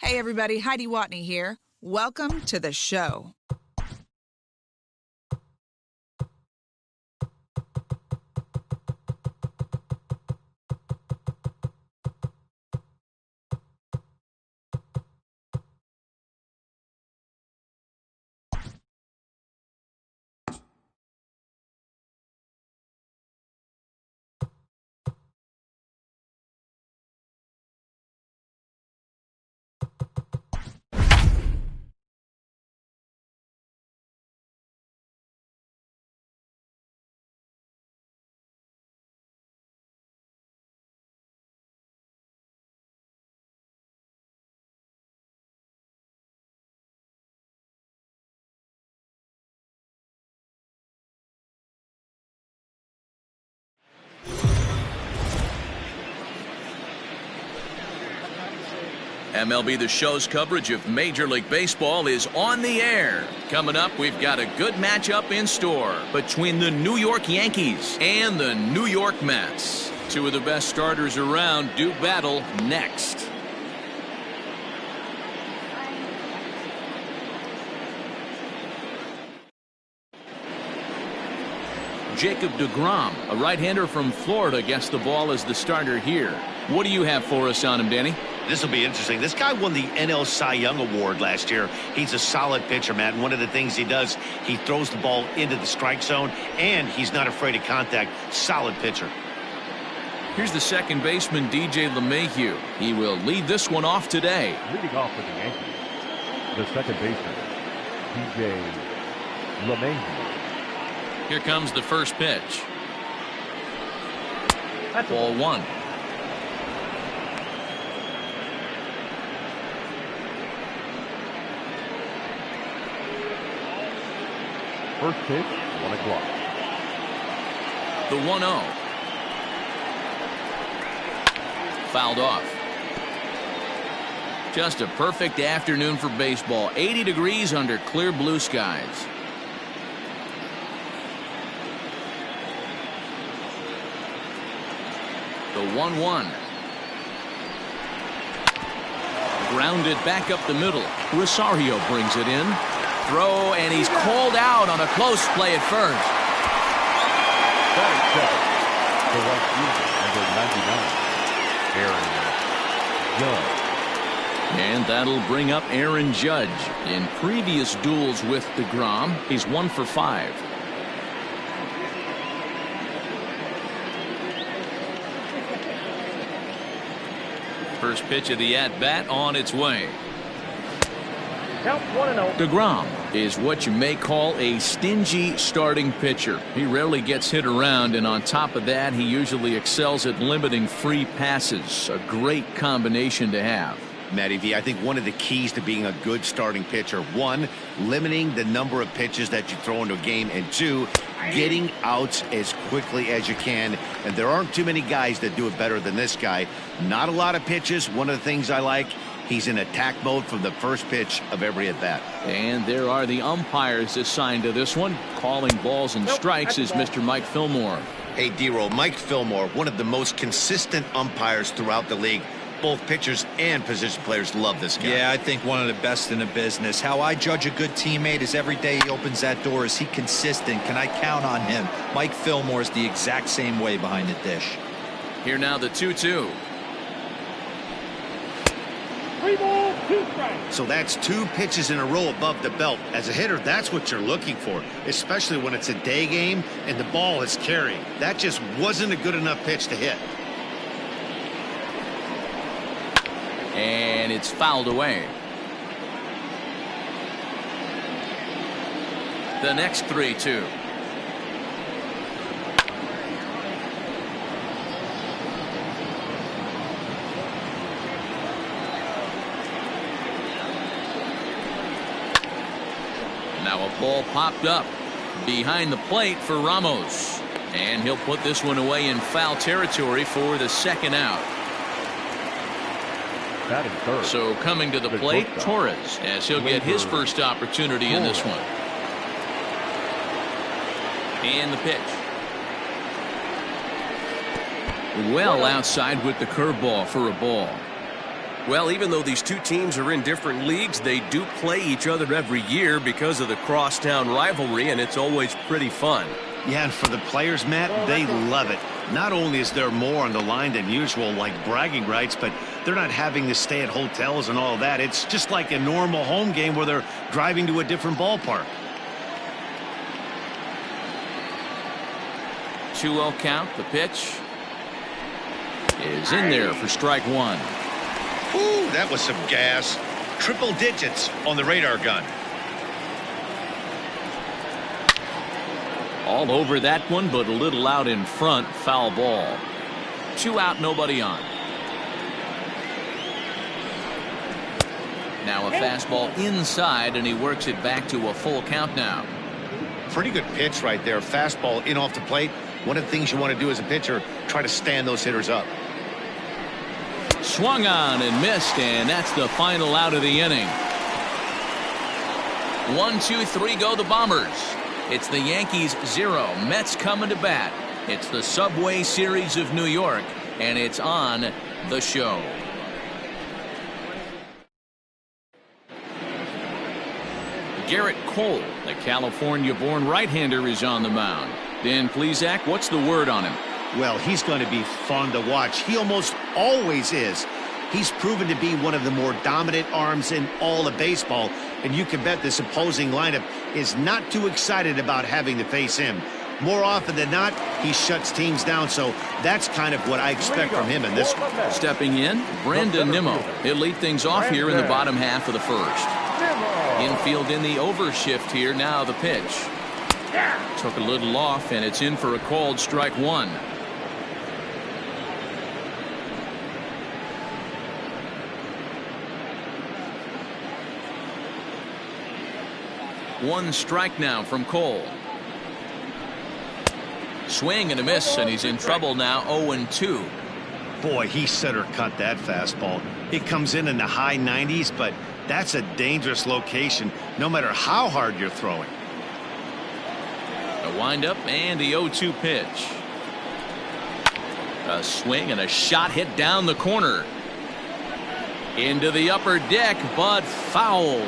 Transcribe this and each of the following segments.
Hey everybody, Heidi Watney here. Welcome to the show. MLB The Show's coverage of Major League Baseball is on the air. Coming up, we've got a good matchup in store between the New York Yankees and the New York Mets. Two of the best starters around do battle next. Jacob deGrom, a right-hander from Florida, gets the ball as the starter here. What do you have for us on him, Danny? This will be interesting. This guy won the NL Cy Young Award last year. He's a solid pitcher, Matt. And one of the things he does, he throws the ball into the strike zone, and he's not afraid of contact. Solid pitcher. Here's the second baseman, DJ LeMahieu. He will lead this one off today. Leading off for the Yankees, the second baseman, DJ LeMahieu. Here comes the first pitch. That's Ball one. First pitch, 1 o'clock. The 1-0. Fouled off. Just a perfect afternoon for baseball. 80 degrees under clear blue skies. The 1-1. Grounded back up the middle. Rosario brings it in. Throw, and he's called out on a close play at first. Batting second, the right fielder, number 99, Aaron Judge. And that'll bring up Aaron Judge. In previous duels with deGrom, he's 1 for 5. First pitch of the at-bat on its way. Count 1-0. deGrom is what you may call a stingy starting pitcher. He rarely gets hit around, and on top of that, he usually excels at limiting free passes. A great combination to have. Matty V, I think one of the keys to being a good starting pitcher, one, limiting the number of pitches that you throw into a game, and two, getting outs as quickly as you can. And there aren't too many guys that do it better than this guy. Not a lot of pitches. One of the things I like, he's in attack mode from the first pitch of every at-bat. And there are the umpires assigned to this one. Calling balls and strikes is Mr. Mike Fillmore. Hey, D-Roll, Mike Fillmore, one of the most consistent umpires throughout the league. Both pitchers and position players love this guy. Yeah, I think one of the best in the business. How I judge a good teammate is every day he opens that door. Is he consistent? Can I count on him? Mike Fillmore is the exact same way behind the dish. Here now the 2-2. 3 balls, 2 strikes. So that's 2 pitches in a row above the belt. As a hitter, that's what you're looking for, especially when it's a day game and the ball is carrying. That just wasn't a good enough pitch to hit. And it's fouled away. The next 3-2. Now a ball popped up behind the plate for Ramos. And he'll put this one away in foul territory for the second out. Batting third. So coming to the plate, Torres, as he'll get his first opportunity in this one. And the pitch. Well outside with the curveball for a ball. Well, even though these two teams are in different leagues, they do play each other every year because of the crosstown rivalry, and it's always pretty fun. Yeah, and for the players, Matt, they love it. Not only is there more on the line than usual, like bragging rights, but they're not having to stay at hotels and all that. It's just like a normal home game where they're driving to a different ballpark. 2-0 count. The pitch is in there for strike one. Ooh, that was some gas. Triple digits on the radar gun. All over that one, but a little out in front. Foul ball. 2 out, nobody on. Now a fastball inside, and he works it back to a full count now. Pretty good pitch right there. Fastball in off the plate. One of the things you want to do as a pitcher, try to stand those hitters up. Swung on and missed, and that's the final out of the inning. 1, 2, 3 go the Bombers. It's the Yankees 0, Mets coming to bat. It's the Subway Series of New York, and it's on the show. Garrett Cole, the California-born right-hander, is on the mound. Dan Plesac, what's the word on him? Well, he's going to be fun to watch. He almost always is. He's proven to be one of the more dominant arms in all of baseball, and you can bet this opposing lineup is not too excited about having to face him. More often than not, he shuts teams down, so that's kind of what I expect from him in this one. Stepping in, Brandon Nimmo. He'll lead things off here in the bottom half of the first. Infield in the overshift here. Now the pitch. Took a little off, and it's in for a called strike one. One strike now from Cole. Swing and a miss, and he's in trouble now. 0-2. Boy, he center cut that fastball. It comes in the high 90s, but that's a dangerous location no matter how hard you're throwing. A windup and the 0-2 pitch. A swing and a shot hit down the corner. Into the upper deck, but foul.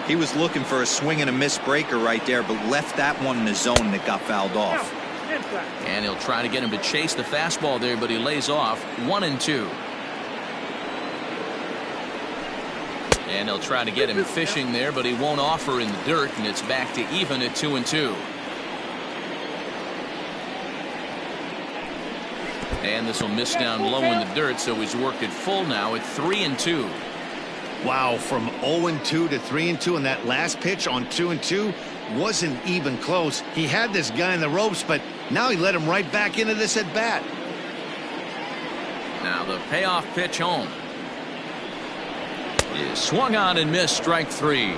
He was looking for a swing and a miss breaker right there, but left that one in the zone that got fouled off. And he'll try to get him to chase the fastball there, but he lays off. 1-2. And he'll try to get him fishing there, but he won't offer in the dirt, and it's back to even at 2-2. And this will miss down low in the dirt, so he's worked it full now at 3-2. Wow, from 0-2 to 3-2, and that last pitch on 2-2 wasn't even close. He had this guy in the ropes, but now he let him right back into this at bat. Now the payoff pitch home is swung on and missed. Strike three.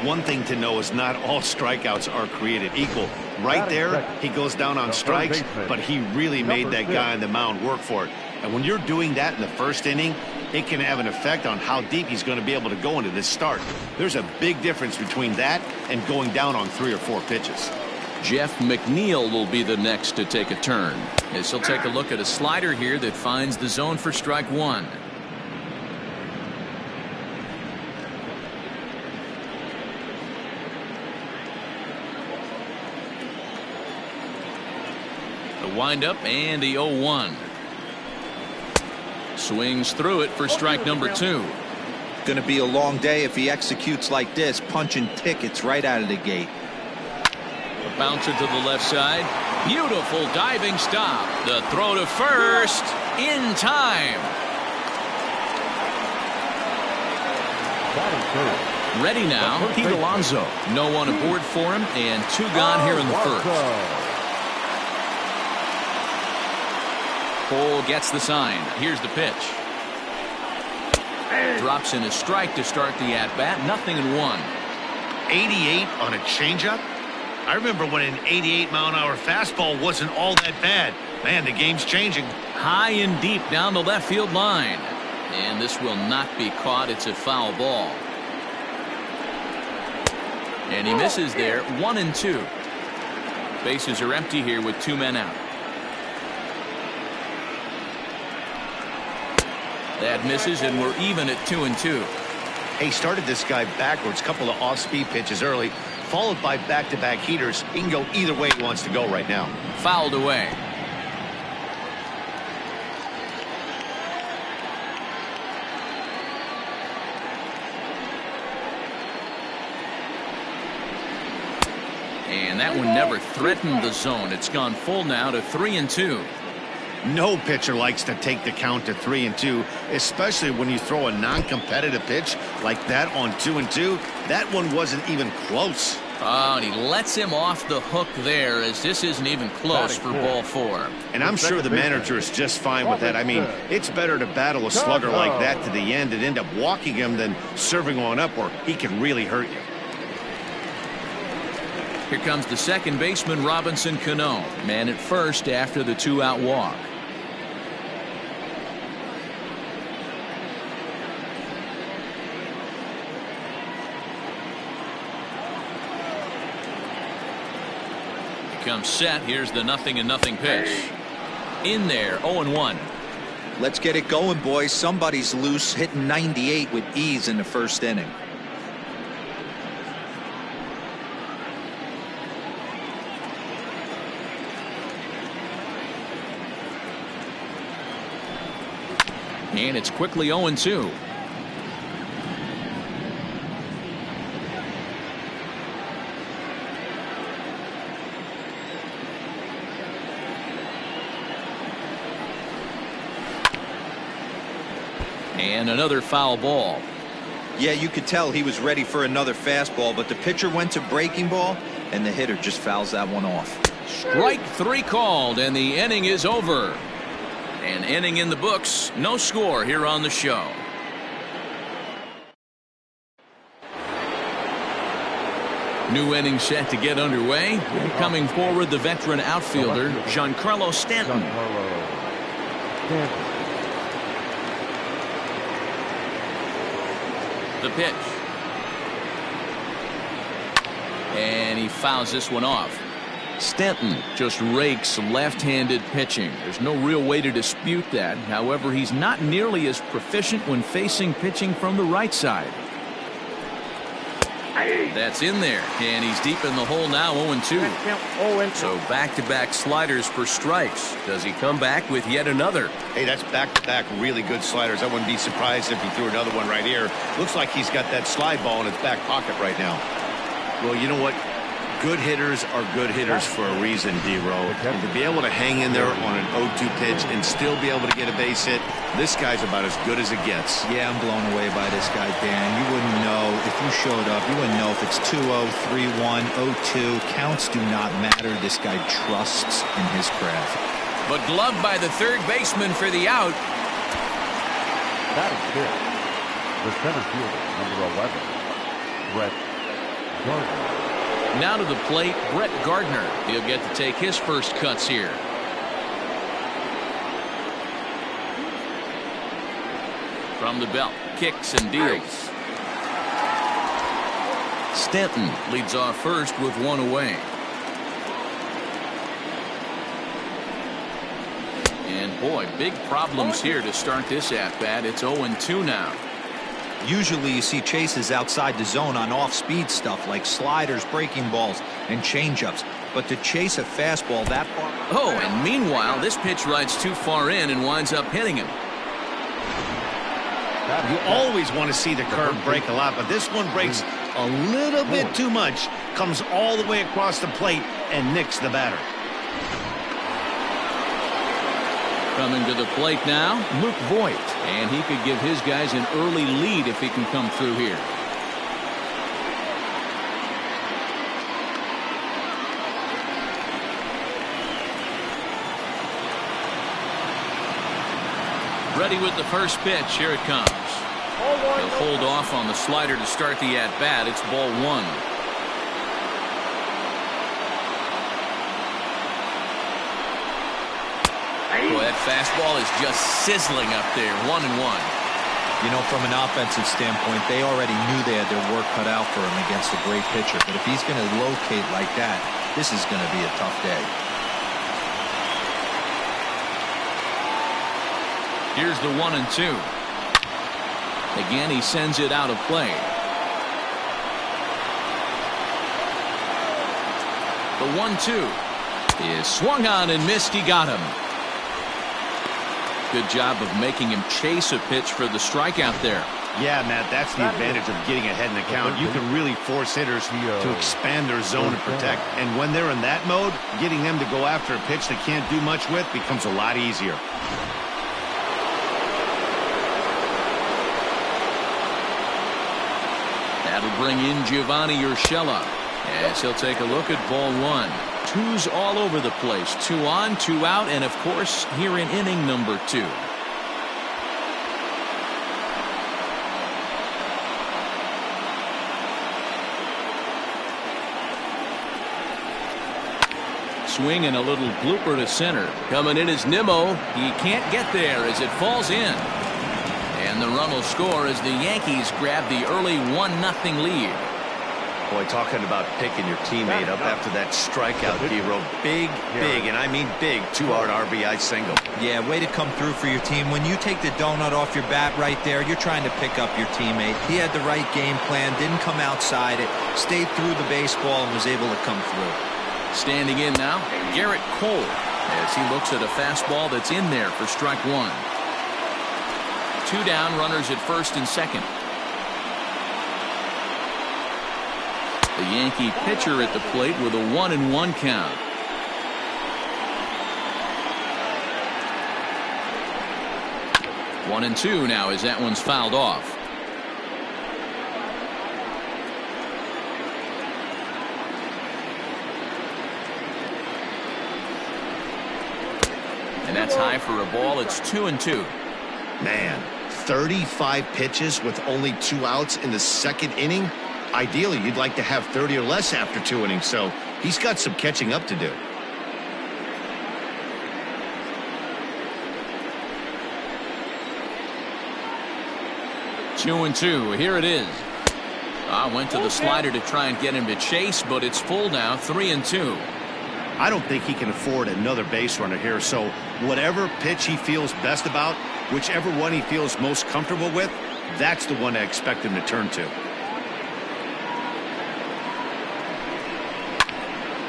One thing to know is not all strikeouts are created equal. Right there, he goes down on strikes, but he really made that guy on the mound work for it. And when you're doing that in the first inning, it can have an effect on how deep he's going to be able to go into this start. There's a big difference between that and going down on 3 or 4 pitches. Jeff McNeil will be the next to take a turn, as he'll take a look at a slider here that finds the zone for strike one. The windup and the 0-1. Swings through it for strike number 2. Going to be a long day if he executes like this, punching tickets right out of the gate. A bouncer to the left side. Beautiful diving stop. The throw to first in time. Ready now, Pete Alonso. No one aboard for him, and 2 gone here in the first. Cole gets the sign. Here's the pitch. Drops in a strike to start the at-bat. 0-1. 88 on a changeup? I remember when an 88-mile-an-hour fastball wasn't all that bad. Man, the game's changing. High and deep down the left field line. And this will not be caught. It's a foul ball. And he misses there. 1-2. Bases are empty here with 2 men out. That misses, and we're even at 2-2. He started this guy backwards, couple of off-speed pitches early, followed by back-to-back heaters. He can go either way he wants to go right now. Fouled away. And that one never threatened the zone. It's gone full now to 3-2. No pitcher likes to take the count to 3-2, especially when you throw a non-competitive pitch like that on 2-2. That one wasn't even close. Oh, and he lets him off the hook there, as this isn't even close for ball 4. And I'm sure the manager is just fine with that. I mean, it's better to battle a slugger like that to the end and end up walking him than serving one up where he can really hurt you. Here comes the second baseman, Robinson Cano. Man at first after the 2-out walk. Comes set. Here's the 0-0 pitch. In there, 0-1. Let's get it going, boys. Somebody's loose, hitting 98 with ease in the first inning. And it's quickly 0-2. And another foul ball. Yeah, you could tell he was ready for another fastball, but the pitcher went to breaking ball, and the hitter just fouls that one off. Strike 3 called, and the inning is over. An inning in the books. No score here on the show. New inning set to get underway. Coming forward, the veteran outfielder, Giancarlo Stanton. The pitch. And he fouls this one off. Stanton just rakes left-handed pitching. There's no real way to dispute that. However, he's not nearly as proficient when facing pitching from the right side. That's in there, and he's deep in the hole now, 0-2. So back-to-back sliders for strikes. Does he come back with yet another? Hey, that's back-to-back really good sliders. I wouldn't be surprised if he threw another one right here. Looks like he's got that slide ball in his back pocket right now. Well, you know what? Good hitters are good hitters for a reason, D-Row. And to be able to hang in there on an 0-2 pitch and still be able to get a base hit, this guy's about as good as it gets. Yeah, I'm blown away by this guy, Dan. You wouldn't know if you showed up. You wouldn't know if it's 2-0, 3-1, 0-2. Counts do not matter. This guy trusts in his craft. But gloved by the third baseman for the out. That is good. The center fielder, number 11, Brett Gardner. Now to the plate, Brett Gardner. He'll get to take his first cuts here. From the belt, kicks and deals. Stanton leads off first with one away. And boy, big problems here to start this at-bat. It's 0-2 now. Usually you see chases outside the zone on off-speed stuff like sliders, breaking balls, and changeups. But to chase a fastball that far... Oh, and meanwhile, this pitch rides too far in and winds up hitting him. You always want to see the curve break a lot, but this one breaks a little bit too much, comes all the way across the plate, and nicks the batter. Coming to the plate now, Luke Voigt. And he could give his guys an early lead if he can come through here. Ready with the first pitch. Here it comes. He'll hold off on the slider to start the at-bat. It's ball 1. Boy, that fastball is just sizzling up there. 1-1. You know, from an offensive standpoint, they already knew they had their work cut out for him against a great pitcher. But if he's going to locate like that, this is going to be a tough day. Here's the 1-2. Again, he sends it out of play. The 1-2 is swung on and missed. He got him. Good job of making him chase a pitch for the strikeout there. Yeah, Matt, that's the advantage of getting ahead in the count. You can really force hitters to expand their zone and protect. And when they're in that mode, getting them to go after a pitch they can't do much with becomes a lot easier. That'll bring in Giovanni Urshela as he'll take a look at ball one. Twos all over the place. 2 on, 2 out, and of course here in inning number 2. Swing and a little blooper to center. Coming in is Nimmo. He can't get there as it falls in. And the run will score as the Yankees grab the early 1-0 lead. Boy, talking about picking your teammate up after that strikeout, Hero. Big, and I mean big, 2-hard RBI single. Yeah, way to come through for your team. When you take the donut off your bat right there, you're trying to pick up your teammate. He had the right game plan, didn't come outside it, stayed through the baseball, and was able to come through. Standing in now, Garrett Cole, as he looks at a fastball that's in there for strike 1. 2 down, runners at first and second. The Yankee pitcher at the plate with a 1-1 count. One and two now as that one's fouled off. And that's high for a ball. It's 2-2. Man, 35 pitches with only 2 outs in the second inning. Ideally, you'd like to have 30 or less after 2 innings, so he's got some catching up to do. Two and two. Here it is. Went to the slider to try and get him to chase, but it's full now. 3-2. I don't think he can afford another base runner here, so whatever pitch he feels best about, whichever one he feels most comfortable with, that's the one I expect him to turn to.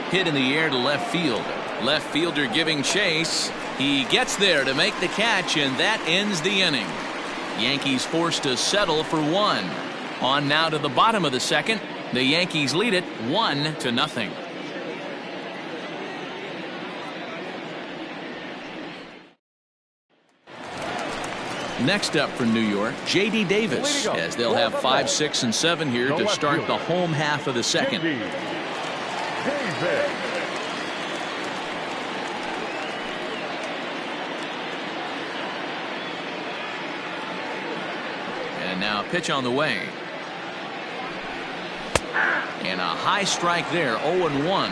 Hit in the air to left field. Left fielder giving chase. He gets there to make the catch, and that ends the inning. Yankees forced to settle for 1. On now to the bottom of the second. The Yankees lead it 1-0. Next up for New York, J.D. Davis, as they'll have 5, 6, and 7 here to start the home half of the second. And now pitch on the way. And a high strike there, 0-1.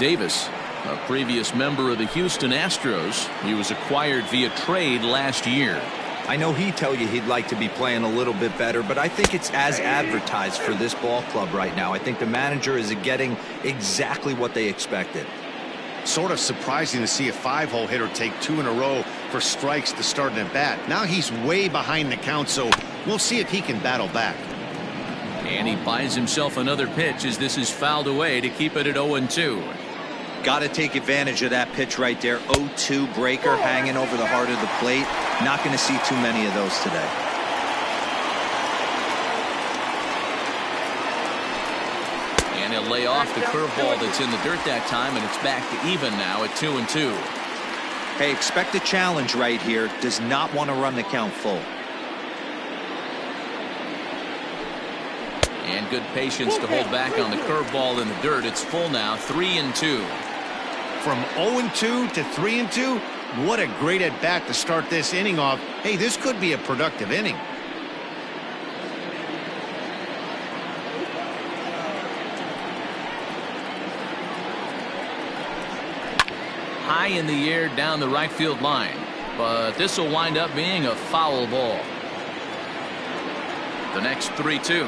Davis, a previous member of the Houston Astros. He was acquired via trade last year. I know he'd tell you he'd like to be playing a little bit better, but I think it's as advertised for this ball club right now. I think the manager is getting exactly what they expected. Sort of surprising to see a 5-hole hitter take 2 in a row for strikes to start an at-bat. Now he's way behind the count, so we'll see if he can battle back. And he buys himself another pitch as this is fouled away to keep it at 0-2. Got to take advantage of that pitch right there. 0-2 breaker hanging over the heart of the plate. Not going to see too many of those today. And he'll lay off the curveball that's in the dirt that time, and it's back to even now at 2-2. Hey, expect a challenge right here. Does not want to run the count full. And good patience to hold back on the curveball in the dirt. It's full now, 3-2. From 0-2 to 3-2, what a great at-bat to start this inning off. Hey, this could be a productive inning. High in the air down the right field line, but this will wind up being a foul ball. The next 3-2.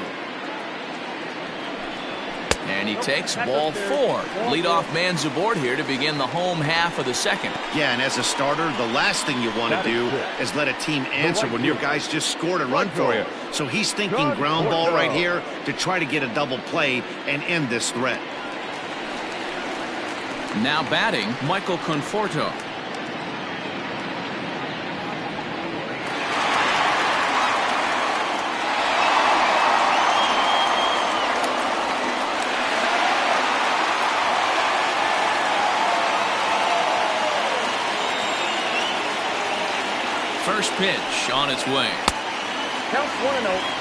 And he takes ball 4. Leadoff man's aboard here to begin the home half of the second. Yeah, and as a starter, the last thing you want to do is let a team answer when your guys just scored a run for you. So he's thinking ground ball right here to try to get a double play and end this threat. Now batting, Michael Conforto. First pitch on its way. Count 1-0.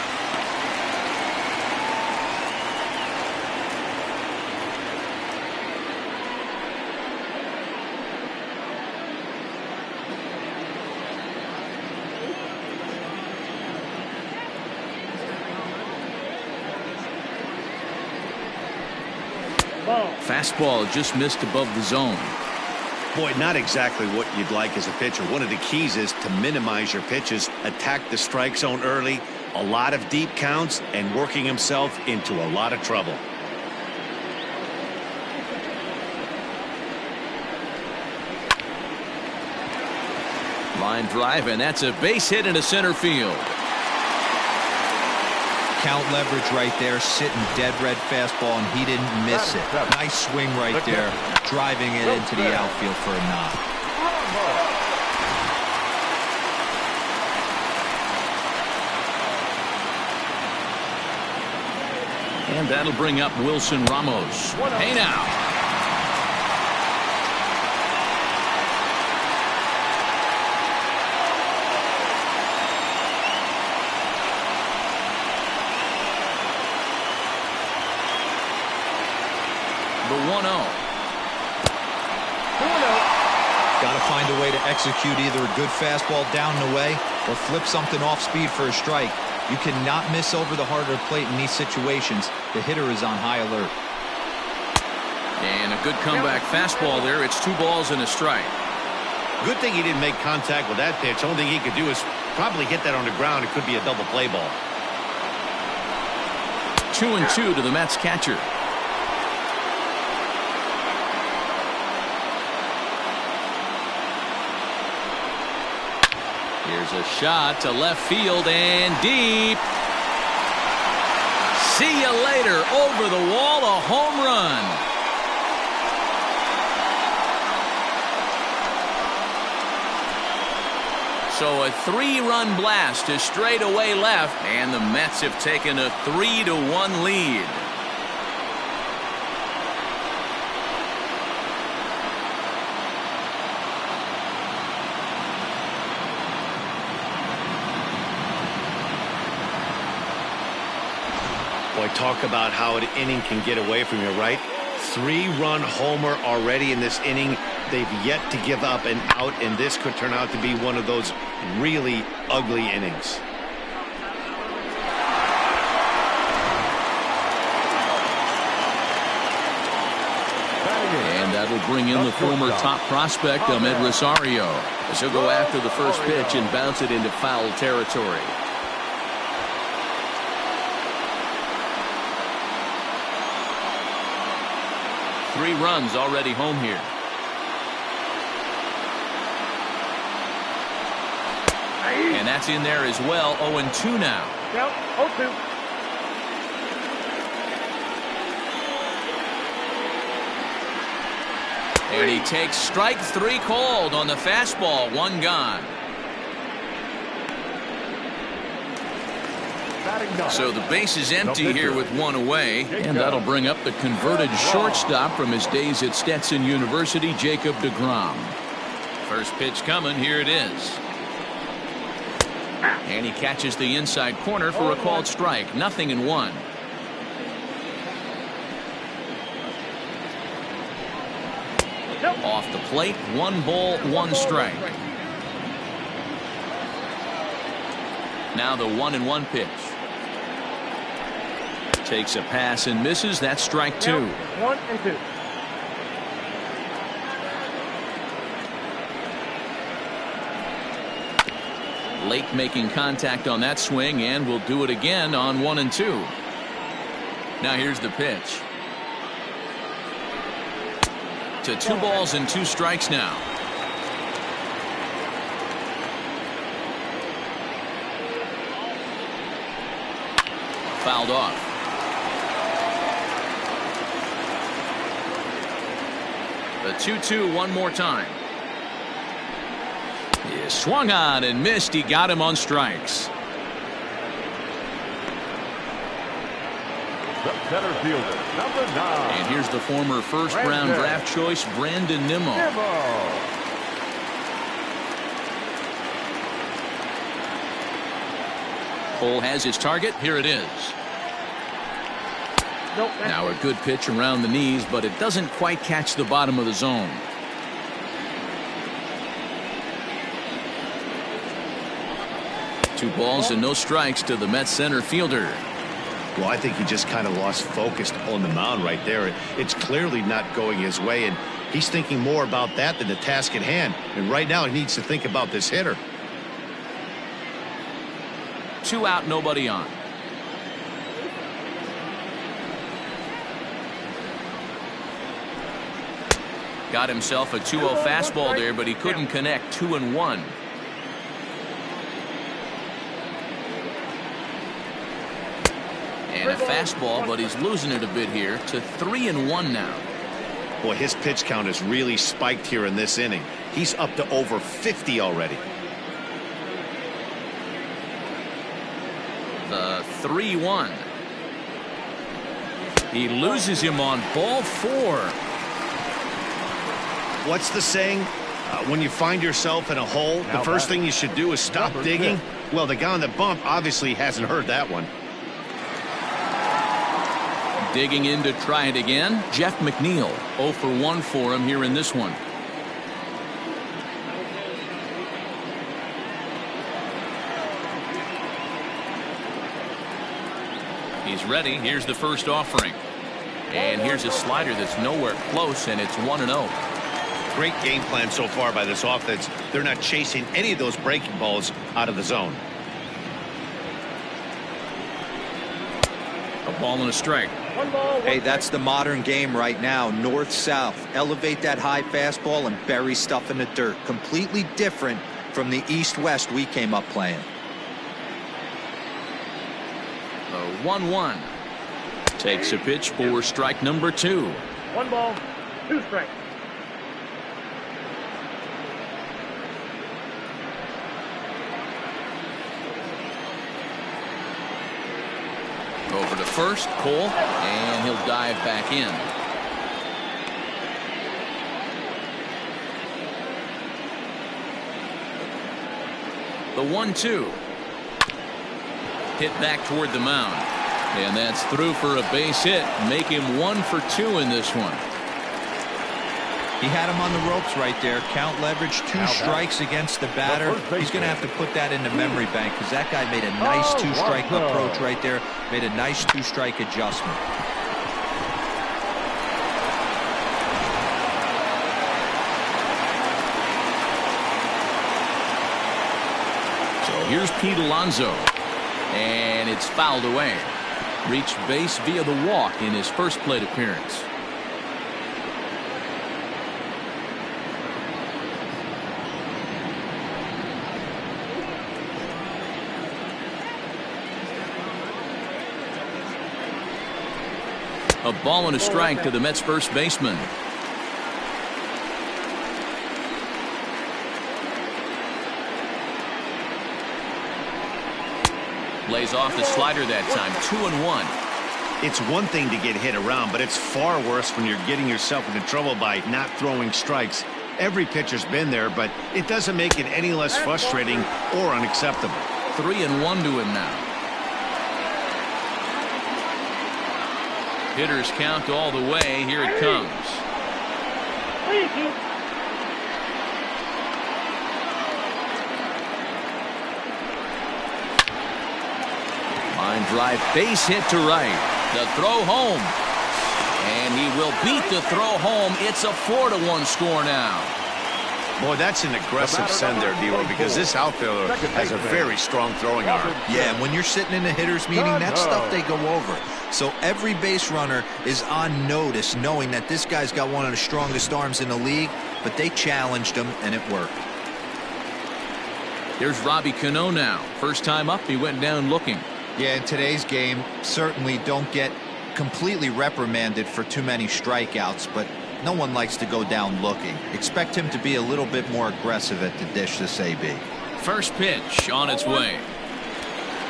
Fastball just missed above the zone. Boy, not exactly what you'd like as a pitcher. One of the keys is to minimize your pitches, attack the strike zone early, a lot of deep counts, and working himself into a lot of trouble. Line drive, and that's a base hit into center field. Count leverage right there, sitting dead red fastball, and he didn't miss it. Nice swing right there, driving it into the outfield for a knock. And that'll bring up Wilson Ramos. Hey now. The 1-0. Got to find a way to execute either a good fastball down and away or flip something off speed for a strike. You cannot miss over the harder plate in these situations. The hitter is on high alert. And a good comeback fastball there. It's 2 balls and a strike. Good thing he didn't make contact with that pitch. Only thing he could do is probably hit that on the ground. It could be a double play ball. 2-2 to the Mets catcher. Here's a shot to left field and deep. See you later. Over the wall, a home run. So a 3-run blast to straightaway left, and the Mets have taken a 3-1 lead. Boy, talk about how an inning can get away from you, right? 3-run homer already in this inning. They've yet to give up an out, and this could turn out to be one of those really ugly innings. And that'll bring in the former top prospect, Ahmed Rosario, as he'll go after the first pitch and bounce it into foul territory. Three runs already home here. And that's in there as well. 0-2 now. Count 0-2. And he takes strike 3 called on the fastball. 1 gone. So the base is empty here with 1 away, and that'll bring up the converted shortstop from his days at Stetson University, Jacob deGrom. First pitch coming. Here it is. And he catches the inside corner for a called strike. 0-1. Off the plate, 1 ball, 1 strike. Now the 1-1 pitch. Takes a pass and misses. That's strike 2. 1-2. Late making contact on that swing, and will do it again on 1-2. Now here's the pitch. To 2 balls and 2 strikes now. Fouled off. The 2-2 one more time. He swung on and missed. He got him on strikes. The center fielder, number 9. And here's the former first-round draft choice, Brandon Nimmo. Cole has his target. Here it is. Now a good pitch around the knees, but it doesn't quite catch the bottom of the zone. Two balls and no strikes to the Mets center fielder. Well, I think he just kind of lost focus on the mound right there. It's clearly not going his way, and he's thinking more about that than the task at hand. And right now he needs to think about this hitter. 2 out, nobody on. Got himself a 2-0 fastball there, but he couldn't connect. 2-1. And a fastball, but he's losing it a bit here to 3-1 now. Boy, his pitch count has really spiked here in this inning. He's up to over 50 already. The 3-1. He loses him on ball 4. What's the saying? When you find yourself in a hole, the first thing you should do is stop digging. Well, the guy on the bump obviously hasn't heard that one. Digging in to try it again. Jeff McNeil, 0 for 1 for him here in this one. He's ready. Here's the first offering. And here's a slider that's nowhere close, and it's 1-0. Great game plan so far by this offense. They're not chasing any of those breaking balls out of the zone. A ball and a strike. Hey, that's the modern game right now. North-south. Elevate that high fastball and bury stuff in the dirt. Completely different from the east-west we came up playing. The 1-1. Takes a pitch for strike number 2. 1 ball, 2 strikes. Over to first, Cole, and he'll dive back in. The 1-2. Hit back toward the mound. And that's through for a base hit. Make him 1 for 2 in this one. He had him on the ropes right there. Count leverage, 2 strikes against the batter. He's going to have to put that in the memory bank because that guy made a nice 2-strike approach right there. Made a nice 2-strike adjustment. So here's Pete Alonso. And it's fouled away. Reached base via the walk in his first plate appearance. A ball and a strike to the Mets first baseman. Lays off the slider that time. 2-1. It's one thing to get hit around, but it's far worse when you're getting yourself into trouble by not throwing strikes. Every pitcher's been there, but it doesn't make it any less frustrating or unacceptable. 3-1 to him now. Hitters count all the way. Here it comes. Line drive, base hit to right. The throw home. And he will beat the throw home. It's a 4-1 score now. Boy, that's an aggressive send there, D-Lo, because this outfielder has a very strong throwing arm. Yeah, and when you're sitting in a hitter's meeting, that's stuff they go over. So every base runner is on notice, knowing that this guy's got one of the strongest arms in the league, but they challenged him, and it worked. Here's Robbie Cano now. First time up, he went down looking. Yeah, in today's game, certainly don't get completely reprimanded for too many strikeouts, but no one likes to go down looking. Expect him to be a little bit more aggressive at the dish this AB. First pitch on its way.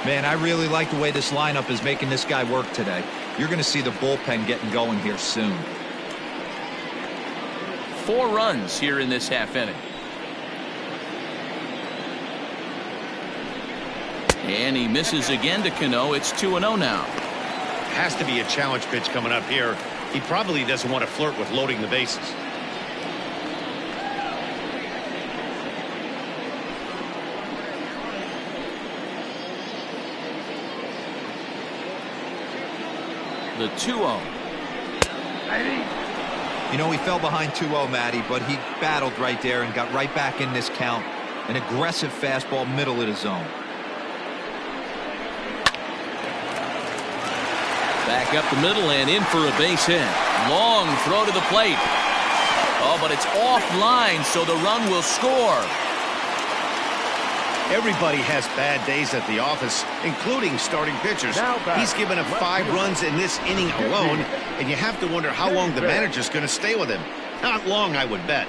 Man, I really like the way this lineup is making this guy work today. You're going to see the bullpen getting going here soon. 4 runs here in this half inning. And he misses again to Cano. It's 2-0 now. Has to be a challenge pitch coming up here. He probably doesn't want to flirt with loading the bases. The 2-0. You know, he fell behind 2-0, Matty, but he battled right there and got right back in this count. An aggressive fastball, middle of the zone. Back up the middle and in for a base hit. Long throw to the plate. Oh, but it's offline, so the run will score. Everybody has bad days at the office, including starting pitchers. He's given up 5 runs in this inning alone, and you have to wonder how long the manager's going to stay with him. Not long, I would bet.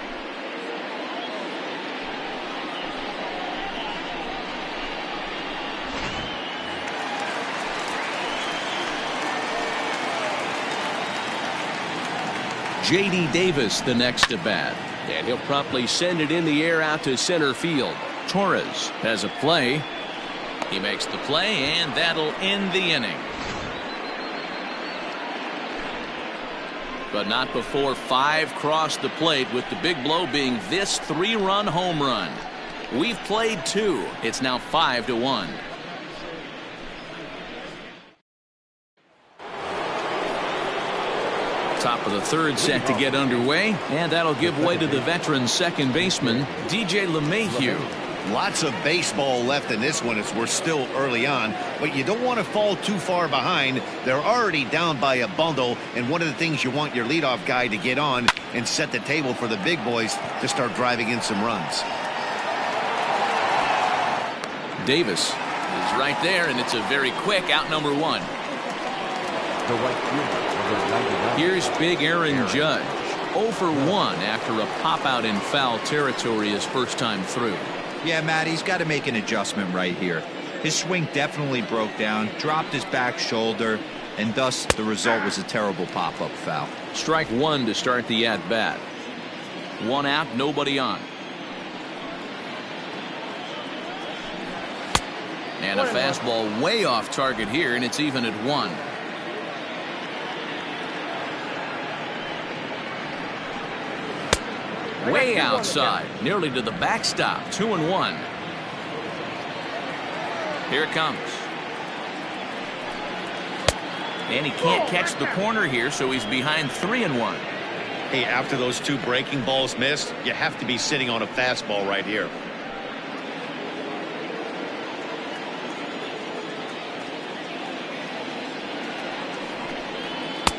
J.D. Davis the next at bat, and he'll promptly send it in the air out to center field. Torres has a play. He makes the play, and that'll end the inning. But not before 5 cross the plate, with the big blow being this 3-run home run. We've played 2. It's now 5-1. Top of the 3rd set to get underway, and that'll give way to the veteran second baseman, DJ LeMahieu. Lots of baseball left in this one as we're still early on, but you don't want to fall too far behind. They're already down by a bundle, and one of the things you want your leadoff guy to get on and set the table for the big boys to start driving in some runs. Davis is right there, and it's a very quick out number 1. The right fielder, number 99. Here's big Aaron Judge. 0 for 1 after a pop out in foul territory his first time through. Yeah, Matt, he's got to make an adjustment right here. His swing definitely broke down, dropped his back shoulder, and thus the result was a terrible pop-up foul. Strike 1 to start the at-bat. 1 out, nobody on. And a fastball way off target here, and it's even at 1. Way outside, nearly to the backstop. 2-1. Here it comes. And he can't catch the corner here, so he's behind 3-1. Hey, after those 2 breaking balls missed, you have to be sitting on a fastball right here.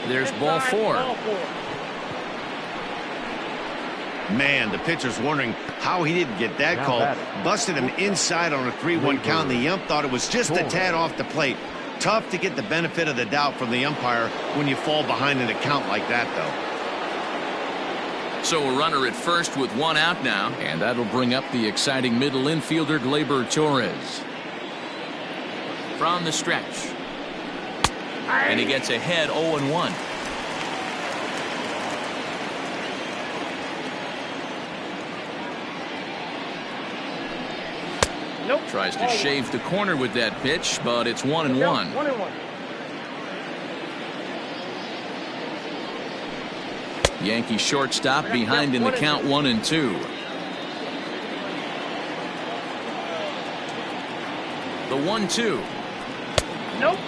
There's ball 4. Man, the pitcher's wondering how he didn't get that call. Busted him inside on a 3-1 count. The ump thought it was just a tad off the plate. Tough to get the benefit of the doubt from the umpire when you fall behind in a count like that, though. So a runner at first with 1 out now, and that'll bring up the exciting middle infielder Gleyber Torres. From the stretch. And he gets ahead 0-1. Nope. Tries to shave the corner with that pitch, but it's 1-1. 1-1. Yankee shortstop behind in the count 1-2. The 1-2. Nope.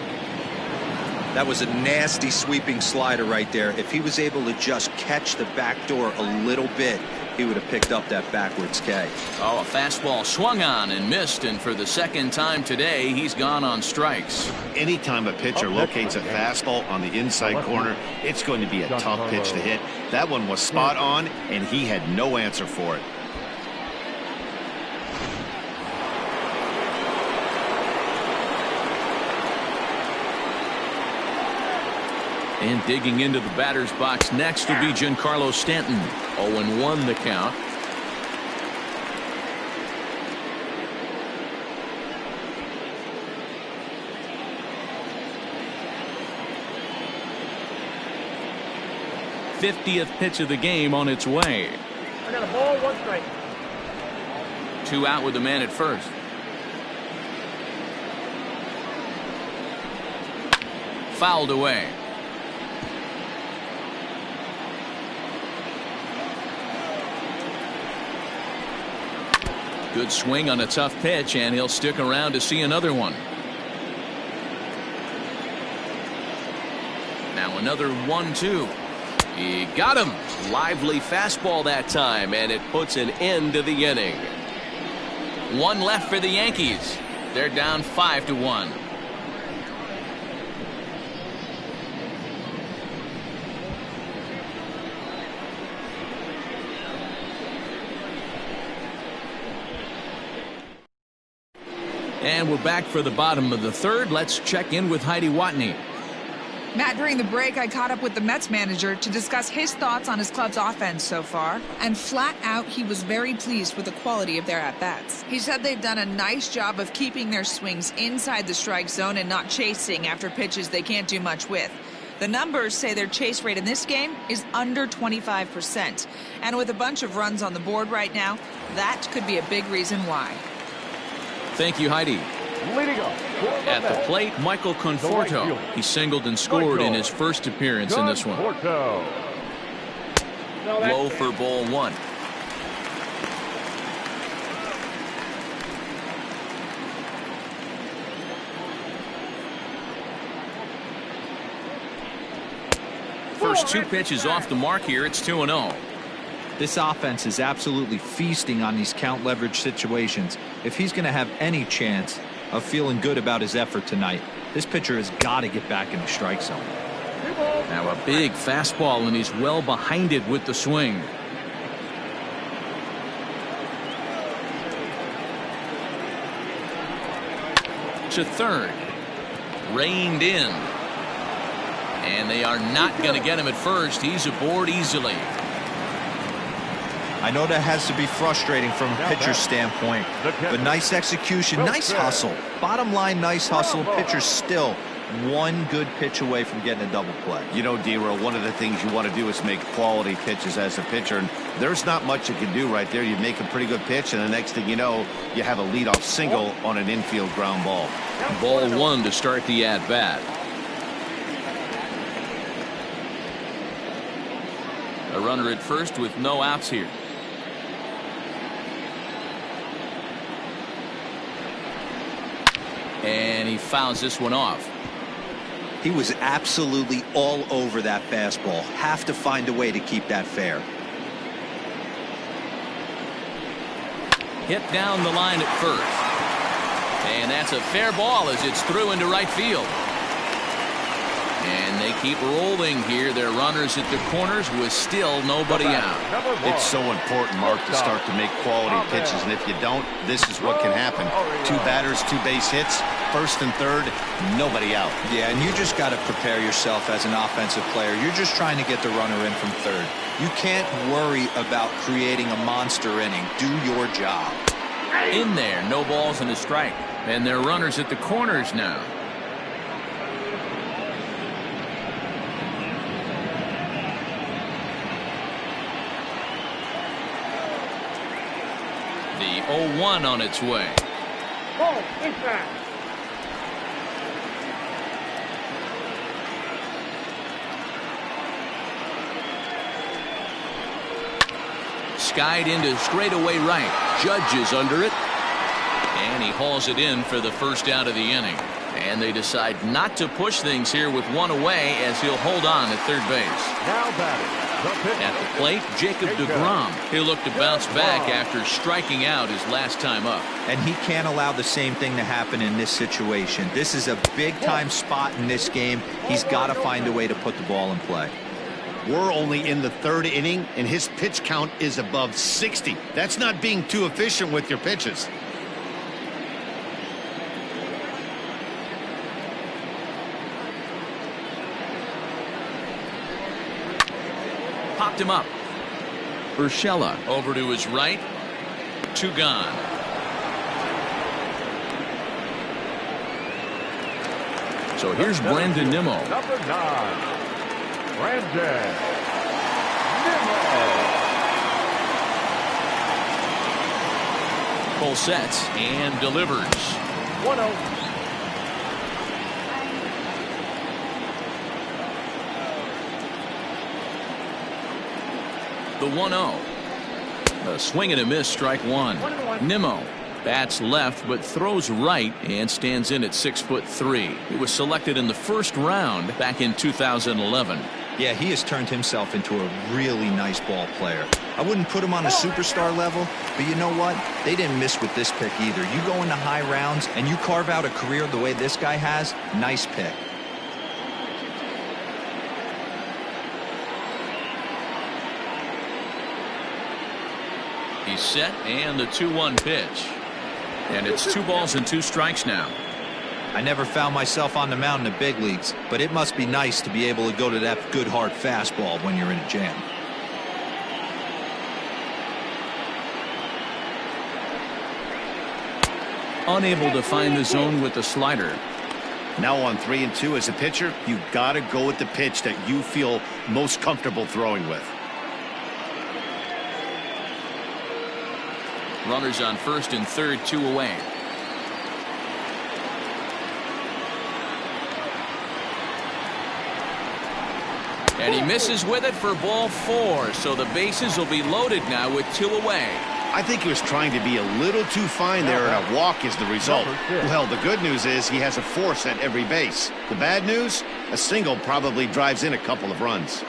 That was a nasty sweeping slider right there. If he was able to just catch the back door a little bit, he would have picked up that backwards K. Oh, a fastball swung on and missed, and for the second time today, he's gone on strikes. Anytime a pitcher locates a fastball on the inside corner, it's going to be a tough pitch to hit. That one was spot on, and he had no answer for it. And digging into the batter's box next will be Giancarlo Stanton. 0-1 the count. '50th pitch of the game on its way. I got a ball, 1 strike. 2 out with the man at first. Fouled away. Good swing on a tough pitch, and he'll stick around to see another one. Now another 1-2. He got him. Lively fastball that time, and it puts an end to the inning. 1 left for the Yankees. They're down 5-1. And we're back for the bottom of the third. Let's check in with Heidi Watney. Matt, during the break, I caught up with the Mets manager to discuss his thoughts on his club's offense so far. And flat out, he was very pleased with the quality of their at-bats. He said they've done a nice job of keeping their swings inside the strike zone and not chasing after pitches they can't do much with. The numbers say their chase rate in this game is under 25%. And with a bunch of runs on the board right now, that could be a big reason why. Thank you, Heidi. Leading off At the plate, Michael Conforto. He singled and scored in his first appearance in this one. Low for ball 1. First 2 pitches off the mark here. It's 2-0. This offense is absolutely feasting on these count leverage situations. If he's going to have any chance of feeling good about his effort tonight, this pitcher has got to get back in the strike zone. Now a big fastball, and he's well behind it with the swing. To third. Reined in. And they are not going to get him at first. He's aboard easily. I know that has to be frustrating from a pitcher's standpoint, but nice execution, nice hustle. Bottom line, nice hustle. Pitcher's still 1 good pitch away from getting a double play. You know, D-Roll, one of the things you want to do is make quality pitches as a pitcher, and there's not much you can do right there. You make a pretty good pitch, and the next thing you know, you have a leadoff single on an infield ground ball. Ball 1 to start the at-bat. A runner at first with no outs here. And he fouls this one off. He was absolutely all over that fastball. Have to find a way to keep that fair. Hit down the line at first. And that's a fair ball as it's through into right field. And they keep rolling here. Their runners at the corners with still nobody out. It's so important, Mark, to start to make quality pitches, and if you don't, this is what can happen. 2 batters, 2 base hits, first and third, nobody out. Yeah, and you just got to prepare yourself as an offensive player. You're just trying to get the runner in from third. You can't worry about creating a monster inning. Do your job. In there, no balls and a strike. And their runners at the corners now. The 0-1 on its way. Ball, inside. Skied into straightaway right. Judge is under it. And he hauls it in for the first out of the inning. And they decide not to push things here with 1 away as he'll hold on at third base. Now batting, At the plate, Jacob deGrom. He'll look to bounce back after striking out his last time up. And he can't allow the same thing to happen in this situation. This is a big-time spot in this game. He's got to find a way to put the ball in play. We're only in the third inning, and his pitch count is above 60. That's not being too efficient with your pitches. Popped him up. Urshela over to his right. 2 gone. So here's Brandon Nimmo. Number 9, Brandon Nimmo. Full sets and delivers. 1-0. The 1-0. A swing and a miss, strike one. Nimmo bats left but throws right and stands in at 6'3". He was selected in the first round back in 2011. Yeah, he has turned himself into a really nice ball player. I wouldn't put him on a superstar level, but you know what? They didn't miss with this pick either. You go into high rounds and you carve out a career the way this guy has, nice pick. He's set, and the 2-1 pitch. And it's 2 balls and 2 strikes now. I never found myself on the mound in the big leagues, but it must be nice to be able to go to that good hard fastball when you're in a jam. Unable to find the zone with the slider. Now on 3-2 as a pitcher, you've got to go with the pitch that you feel most comfortable throwing with. Runners on first and third, 2 away. And he misses with it for ball 4. So the bases will be loaded now with 2 away. I think he was trying to be a little too fine there, and a walk is the result. Well, the good news is he has a force at every base. The bad news, a single probably drives in a couple of runs.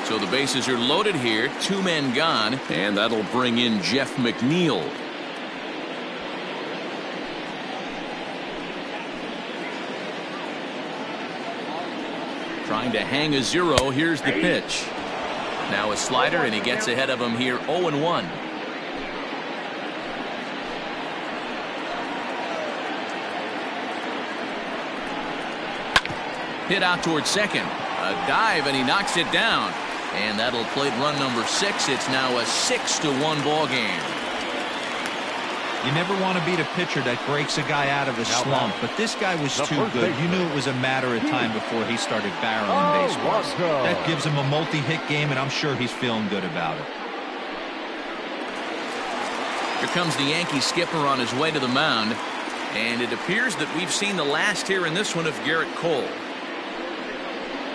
So the bases are loaded here, 2 men gone, and that'll bring in Jeff McNeil. Trying to hang a 0. Here's the pitch. Now a slider, and he gets ahead of him here, 0-1. Hit out towards second. A dive, and he knocks it down. And that'll plate run number 6. It's now a 6-1 ball game. You never want to beat a pitcher that breaks a guy out of a slump, but this guy was too good. You knew it was a matter of time before he started barreling baseballs. That gives him a multi-hit game, and I'm sure he's feeling good about it. Here comes the Yankee skipper on his way to the mound, and it appears that we've seen the last here in this one of Garrett Cole.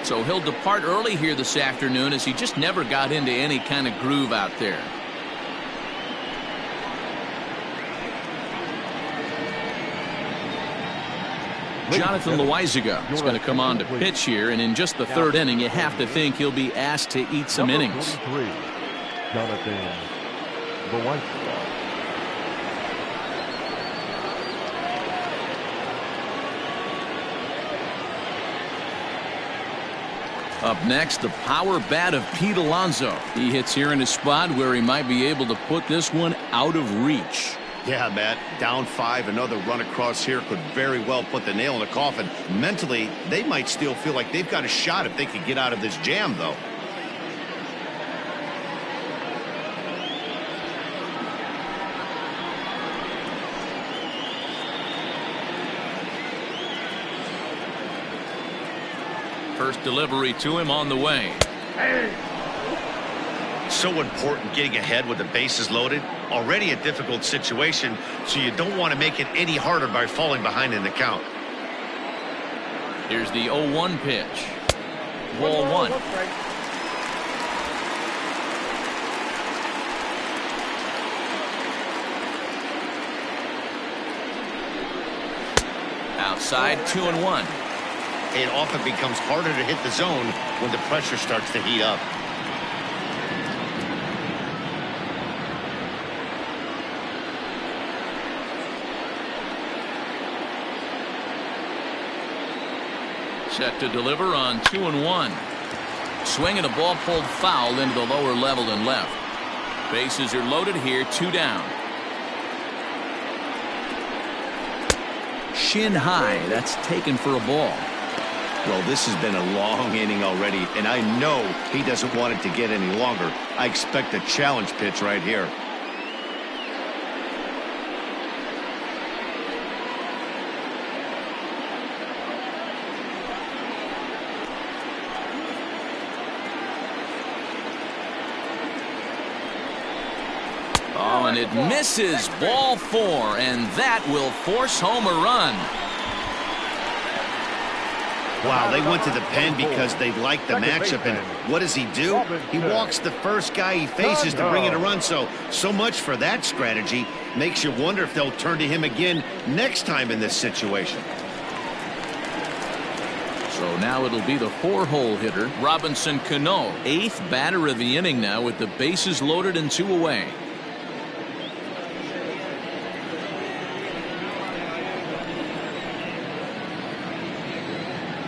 So he'll depart early here this afternoon, as he just never got into any kind of groove out there. Jonathan Loaizaga is going to come on to pitch here, and in just the third inning, you have to think he'll be asked to eat some innings. 23, Jonathan Loaizaga. Up next, the power bat of Pete Alonso. He hits here in a spot where he might be able to put this one out of reach. Yeah, Matt, down 5, another run across here could very well put the nail in the coffin. Mentally, they might still feel like they've got a shot if they could get out of this jam, though. First delivery to him on the way. So important getting ahead with the bases loaded. Already a difficult situation, so you don't want to make it any harder by falling behind in the count. Here's the 0-1 pitch. Ball 1. Outside, 2-1. it often becomes harder to hit the zone when the pressure starts to heat up. Set to deliver on 2-1. Swing and a ball pulled foul into the lower level and left. Bases are loaded here, 2 down. Shin high, that's taken for a ball. Well, this has been a long inning already, and I know he doesn't want it to get any longer. I expect a challenge pitch right here. Oh, and it misses. Ball 4, and that will force home a run. Wow, they went to the pen because they liked the matchup, and what does he do? He walks the first guy he faces to bring in a run, so much for that strategy. Makes you wonder if they'll turn to him again next time in this situation. So now it'll be the 4-hole hitter, Robinson Cano, 8th batter of the inning now with the bases loaded and 2 away.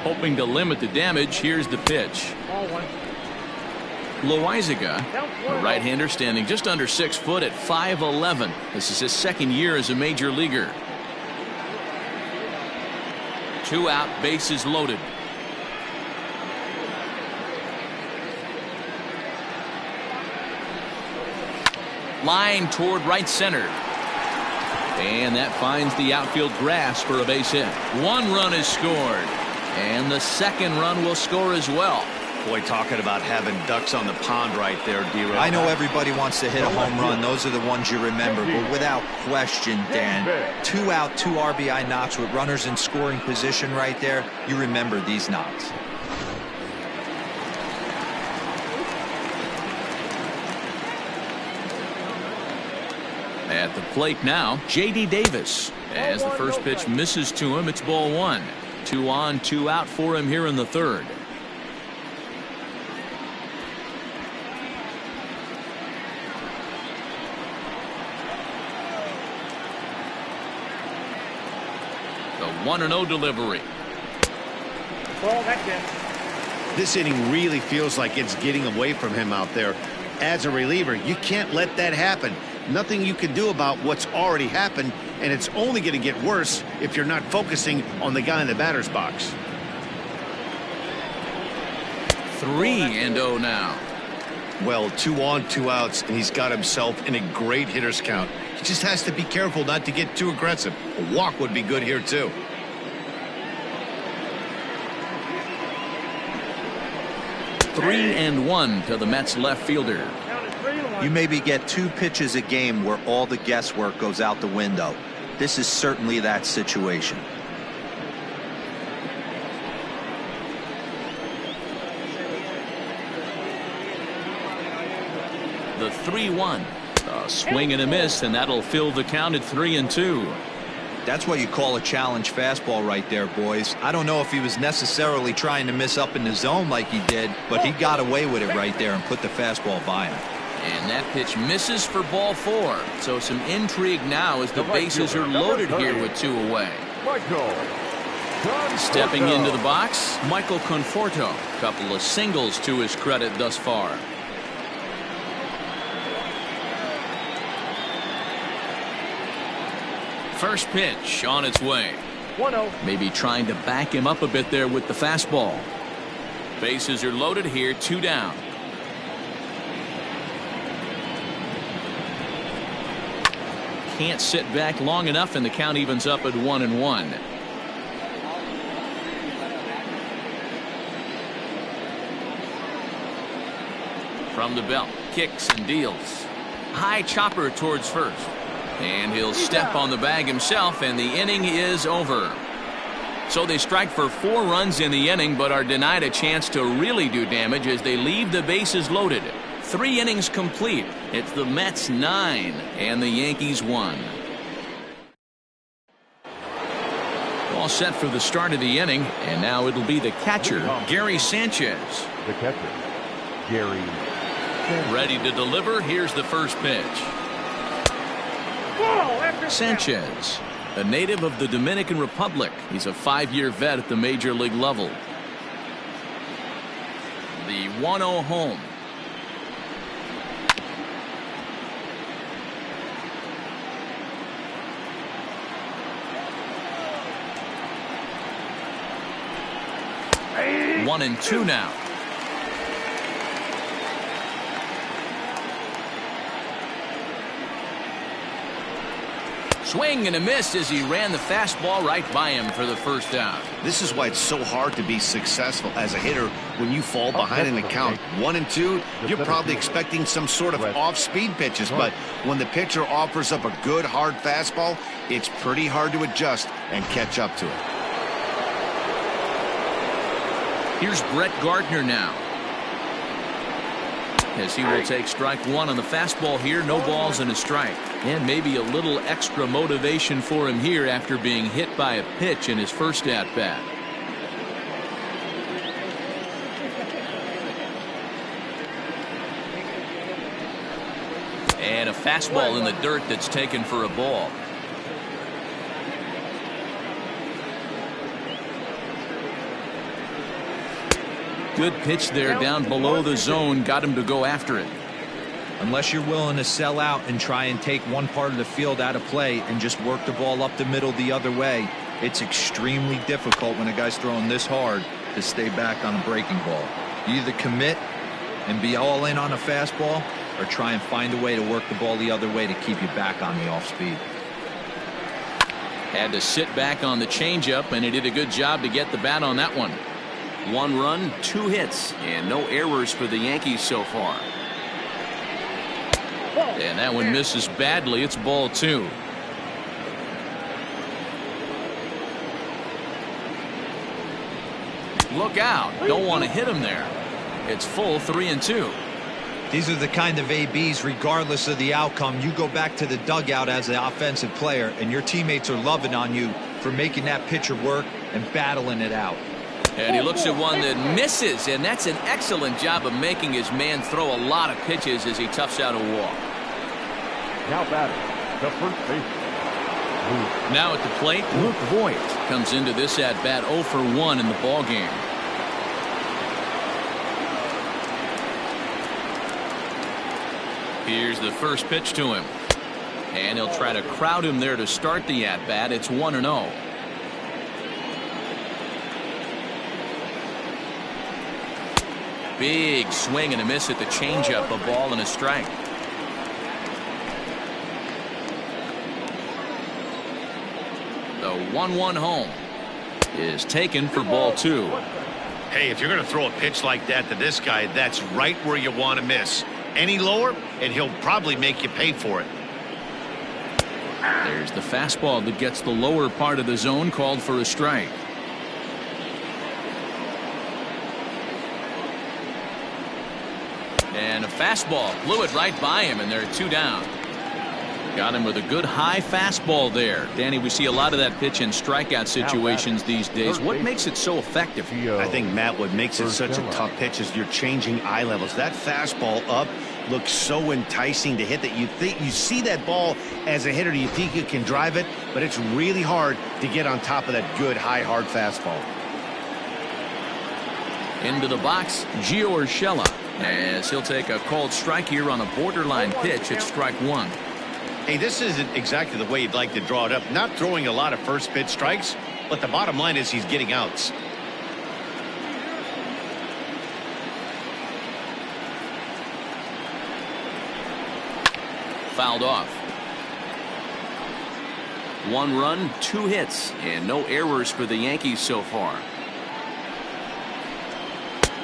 Hoping to limit the damage, here's the pitch. Loizaga, a right-hander standing just under 6 foot at 5'11". This is his 2nd year as a major leaguer. 2 out, bases loaded. Line toward right center. And that finds the outfield grass for a base hit. 1 run is scored. And the 2nd run will score as well. Boy, talking about having ducks on the pond right there, D-Row. I know everybody wants to hit a home run. Those are the ones you remember. But without question, Dan, 2 out, 2 RBI knocks with runners in scoring position right there. You remember these knocks. At the plate now, J.D. Davis. As the first pitch misses to him, it's ball 1. 2 on, 2 out for him here in the 3rd. The 1-0 delivery. Ball, that's it. This inning really feels like it's getting away from him out there. As a reliever, you can't let that happen. Nothing you can do about what's already happened, and it's only going to get worse if you're not focusing on the guy in the batter's box. 3-0 now. Well, 2 on, 2 outs, and he's got himself in a great hitter's count. He just has to be careful not to get too aggressive. A walk would be good here, too. Three and 1 to the Mets left fielder. You maybe get 2 pitches a game where all the guesswork goes out the window. This is certainly that situation. The 3-1. A swing and a miss, and that'll fill the count at 3-2. That's what you call a challenge fastball right there, boys. I don't know if he was necessarily trying to miss up in the zone like he did, but he got away with it right there and put the fastball by him. And that pitch misses for ball 4. So some intrigue now as the bases are loaded here with 2 away. Stepping into the box, Michael Conforto. Couple of singles to his credit thus far. First pitch on its way. 1-0. Maybe trying to back him up a bit there with the fastball. Bases are loaded here, 2 down. Can't sit back long enough, and the count evens up at 1-1. From the belt, kicks and deals. High chopper towards first. And he'll step on the bag himself, and the inning is over. So they strike for 4 runs in the inning, but are denied a chance to really do damage as they leave the bases loaded. 3 innings complete. It's the Mets 9 and the Yankees 1. Well, all set for the start of the inning, and now it'll be the catcher, Gary Sanchez. The catcher, Gary. Ready to deliver. Here's the first pitch. Sanchez, a native of the Dominican Republic. He's a 5-year vet at the major league level. The 1-0 home. Hey. 1-2 now. Swing and a miss as he ran the fastball right by him for the first down. This is why it's so hard to be successful as a hitter when you fall behind in a count. 1-2, you're probably expecting some sort of off-speed pitches, but when the pitcher offers up a good hard fastball, it's pretty hard to adjust and catch up to it. Here's Brett Gardner now, as he will take strike one on the fastball here. No balls and a strike. And maybe a little extra motivation for him here after being hit by a pitch in his first at-bat. And a fastball in the dirt that's taken for a ball. Good pitch there down below the zone. Got him to go after it. Unless you're willing to sell out and try and take one part of the field out of play and just work the ball up the middle the other way, it's extremely difficult when a guy's throwing this hard to stay back on a breaking ball. You either commit and be all in on a fastball or try and find a way to work the ball the other way to keep you back on the off speed. Had to sit back on the changeup, and he did a good job to get the bat on that one. 1 run, 2 hits, and no errors for the Yankees so far. And that one misses badly. It's ball 2. Look out. Don't want to hit him there. It's full 3-2. These are the kind of ABs, regardless of the outcome, you go back to the dugout as an offensive player, and your teammates are loving on you for making that pitcher work and battling it out. And he looks at one that misses, and that's an excellent job of making his man throw a lot of pitches as he toughs out a walk. Now batting, the first baseman. Now at the plate, Luke Voigt comes into this at-bat 0 for 1 in the ballgame. Here's the first pitch to him. And he'll try to crowd him there to start the at-bat. It's 1-0. Big swing and a miss at the changeup, a ball and a strike. The 1-1 home is taken for ball 2. Hey, if you're going to throw a pitch like that to this guy, that's right where you want to miss. Any lower, and he'll probably make you pay for it. There's the fastball that gets the lower part of the zone, called for a strike. And a fastball blew it right by him, and there are 2 down. Got him with a good high fastball there. Danny, we see a lot of that pitch in strikeout situations these days. What makes it so effective? I think, Matt, what makes it such a tough pitch is you're changing eye levels. That fastball up looks so enticing to hit that you think you see that ball as a hitter, you think you can drive it, but it's really hard to get on top of that good high hard fastball. Into the box, Gio Urshela, as he'll take a called strike here on a borderline pitch at strike 1. Hey, this isn't exactly the way you'd like to draw it up. Not throwing a lot of first pitch strikes, but the bottom line is he's getting outs. Fouled off. 1 run, 2 hits, and no errors for the Yankees so far.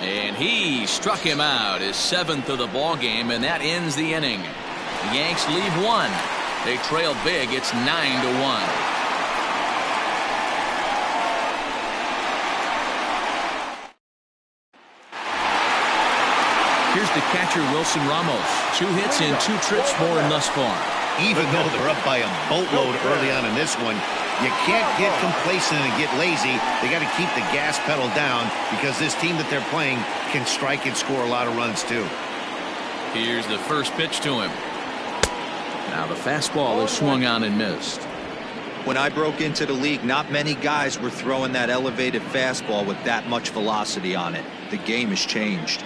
And he struck him out, his 7th of the ball game, and that ends the inning. The Yanks leave 1. They trail big. It's 9-1. Here's the catcher, Wilson Ramos. 2 hits and 2 trips for him thus far. even though they're up by a boatload early on in this one. You can't get complacent and get lazy. They got to keep the gas pedal down because this team that they're playing can strike and score a lot of runs too. Here's the first pitch to him. Now the fastball is swung on and missed. When I broke into the league, not many guys were throwing that elevated fastball with that much velocity on it. The game has changed.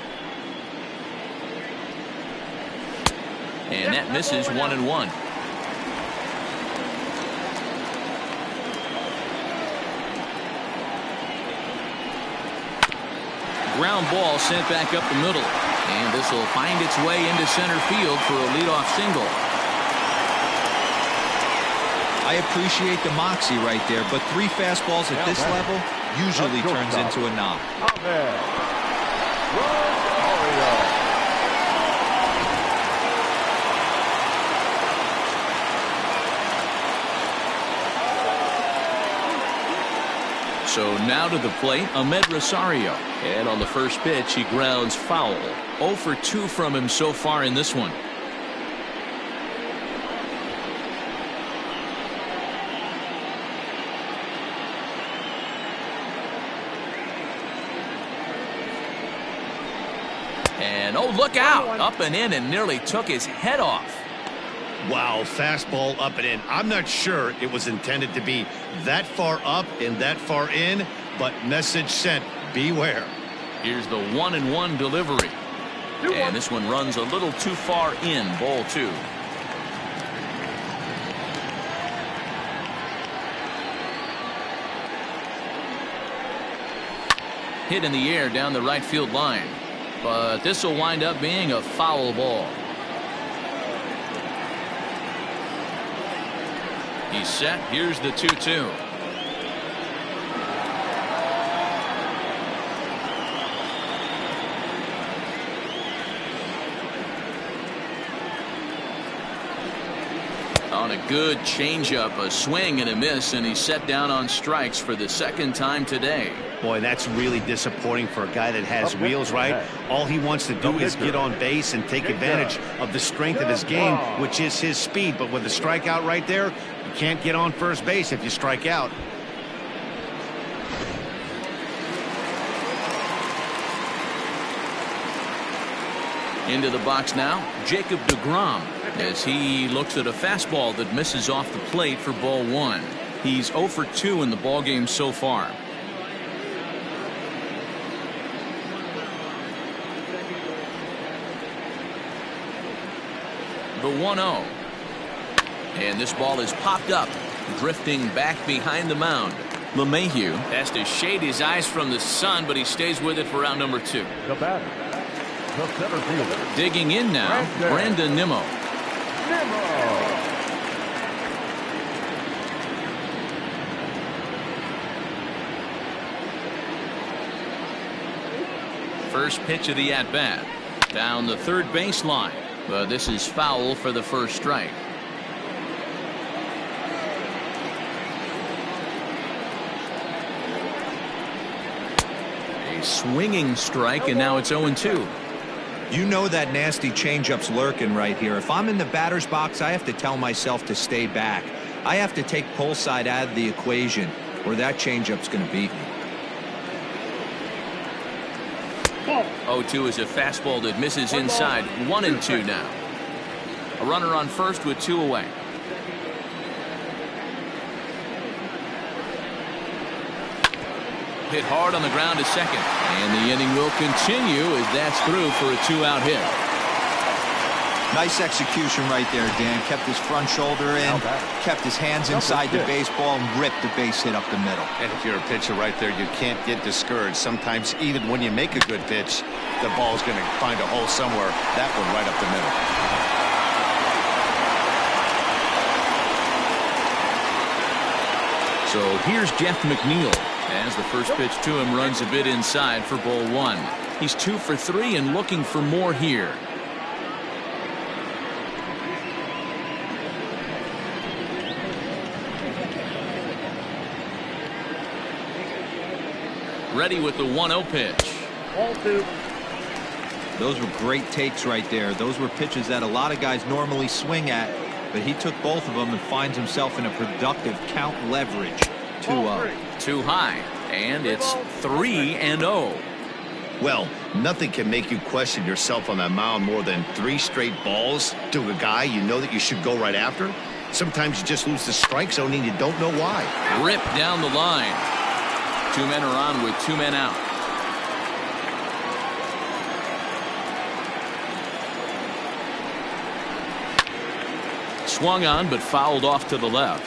And that misses 1-1. Ground ball sent back up the middle. And this will find its way into center field for a leadoff single. I appreciate the moxie right there, but 3 fastballs at this level usually turns into a knock. So now to the plate, Ahmed Rosario. And on the first pitch, he grounds foul. 0 for 2 from him so far in this one. And oh, look out! Up and in and nearly took his head off. Wow, fastball up and in. I'm not sure it was intended to be that far up and that far in, but message sent, beware. Here's the 1-1 delivery. And this one runs a little too far in, ball 2. Hit in the air down the right field line. But this will wind up being a foul ball. He's set. Here's the 2-2. On a good changeup, a swing and a miss, and he's set down on strikes for the second time today. Boy, that's really disappointing for a guy that has wheels, right? All he wants to do is get on base and take advantage of the strength of his game, which is his speed. But with the strikeout right there, you can't get on first base if you strike out. Into the box now, Jacob deGrom, as he looks at a fastball that misses off the plate for ball 1. He's 0 for 2 in the ballgame so far. The 1-0. And this ball is popped up, drifting back behind the mound. LeMahieu has to shade his eyes from the sun, but he stays with it for round number 2. The batter, the center fielder. Digging in now, Brandon Nimmo. First pitch of the at-bat. Down the third baseline. But this is foul for the first strike. A swinging strike, and now it's 0-2. You know that nasty changeup's lurking right here. If I'm in the batter's box, I have to tell myself to stay back. I have to take pull side out of the equation, or that changeup's going to beat me. 0-2 is a fastball that misses inside. 1-2 now. A runner on first with 2 away. Hit hard on the ground to second. And the inning will continue as that's through for a 2-out hit. Nice execution right there, Dan. Kept his front shoulder in, kept his hands inside the baseball, and ripped the base hit up the middle. And if you're a pitcher right there, you can't get discouraged. Sometimes even when you make a good pitch, the ball's going to find a hole somewhere. That one right up the middle. So here's Jeff McNeil as the first pitch to him runs a bit inside for ball 1. He's 2 for 3 and looking for more here. Ready with the 1-0 pitch. Ball 2. Those were great takes right there. Those were pitches that a lot of guys normally swing at. but he took both of them and finds himself in a productive count leverage. 2-0. Too high, and it's 3-0. Well, nothing can make you question yourself on that mound more than 3 straight balls to a guy you know that you should go right after. Sometimes you just lose the strike zone and you don't know why. Rip down the line. 2 men are on with 2 men out. Swung on, but fouled off to the left.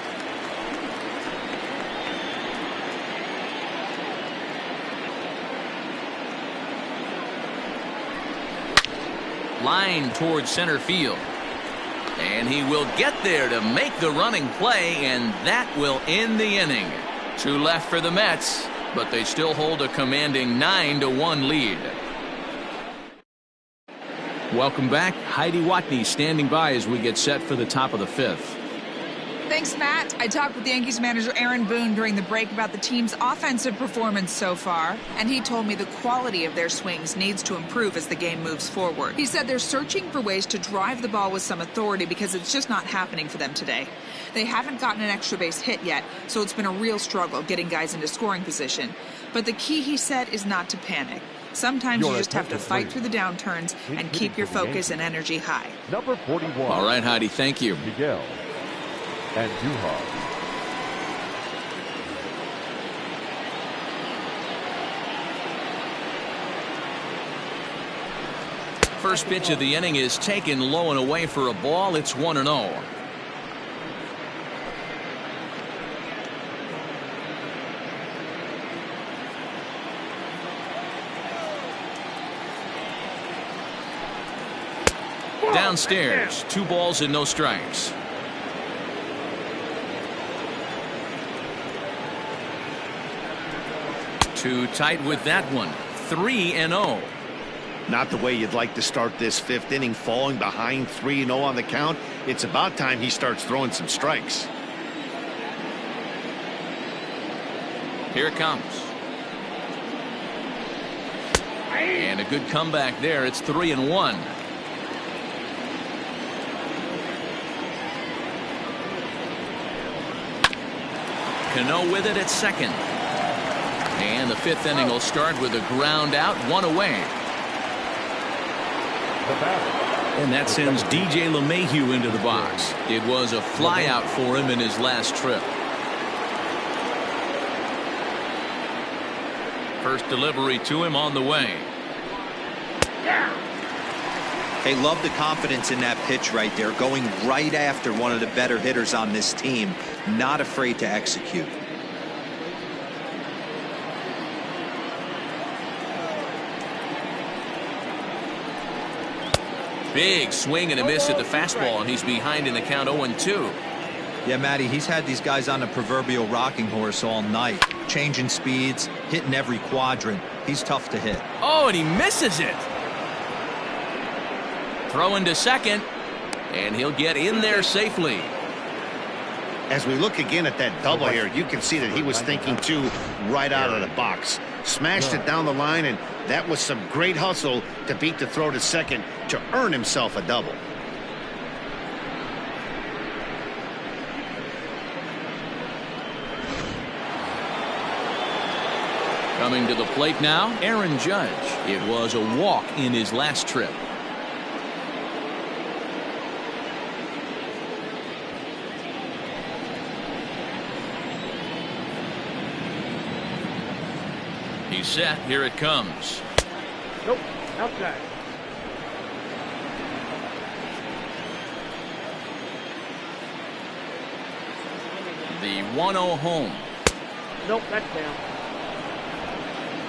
Line towards center field. And he will get there to make the running play, and that will end the inning. 2 left for the Mets, but they still hold a commanding 9-1 lead. Welcome back. Heidi Watney standing by as we get set for the top of the 5th. Thanks, Matt. I talked with Yankees manager Aaron Boone during the break about the team's offensive performance so far, and he told me the quality of their swings needs to improve as the game moves forward. He said they're searching for ways to drive the ball with some authority because it's just not happening for them today. They haven't gotten an extra base hit yet, so it's been a real struggle getting guys into scoring position. But the key, he said, is not to panic. Sometimes you just have to fight through the downturns and keep your focus and energy high. Number 41. All right, Heidi, thank you. Miguel Andujar. First pitch of the inning is taken low and away for a ball. It's 1-0. Downstairs, 2 balls and no strikes. Too tight with that one. 3-0. Not the way you'd like to start this 5th inning, falling behind 3-0 on the count. It's about time he starts throwing some strikes. Here it comes. And a good comeback there. It's 3-1. Cano with it at second. And the 5th inning will start with a ground out, 1 away. And that sends DJ LeMahieu into the box. It was a fly out for him in his last trip. First delivery to him on the way. They love the confidence in that pitch right there, going right after one of the better hitters on this team, not afraid to execute. Big swing and a miss at the fastball, and he's behind in the count 0-2. Yeah, Matty, he's had these guys on the proverbial rocking horse all night, changing speeds, hitting every quadrant. He's tough to hit. Oh, and he misses it. Throwing to second, and he'll get in there safely. As we look again at that double here, you can see that he was thinking too right out of the box. Smashed it down the line, and that was some great hustle to beat the throw to second to earn himself a double. Coming to the plate now, Aaron Judge. It was a walk in his last trip. He's set. Here it comes. Nope. Outside. The 1-0 home. Nope, that's down.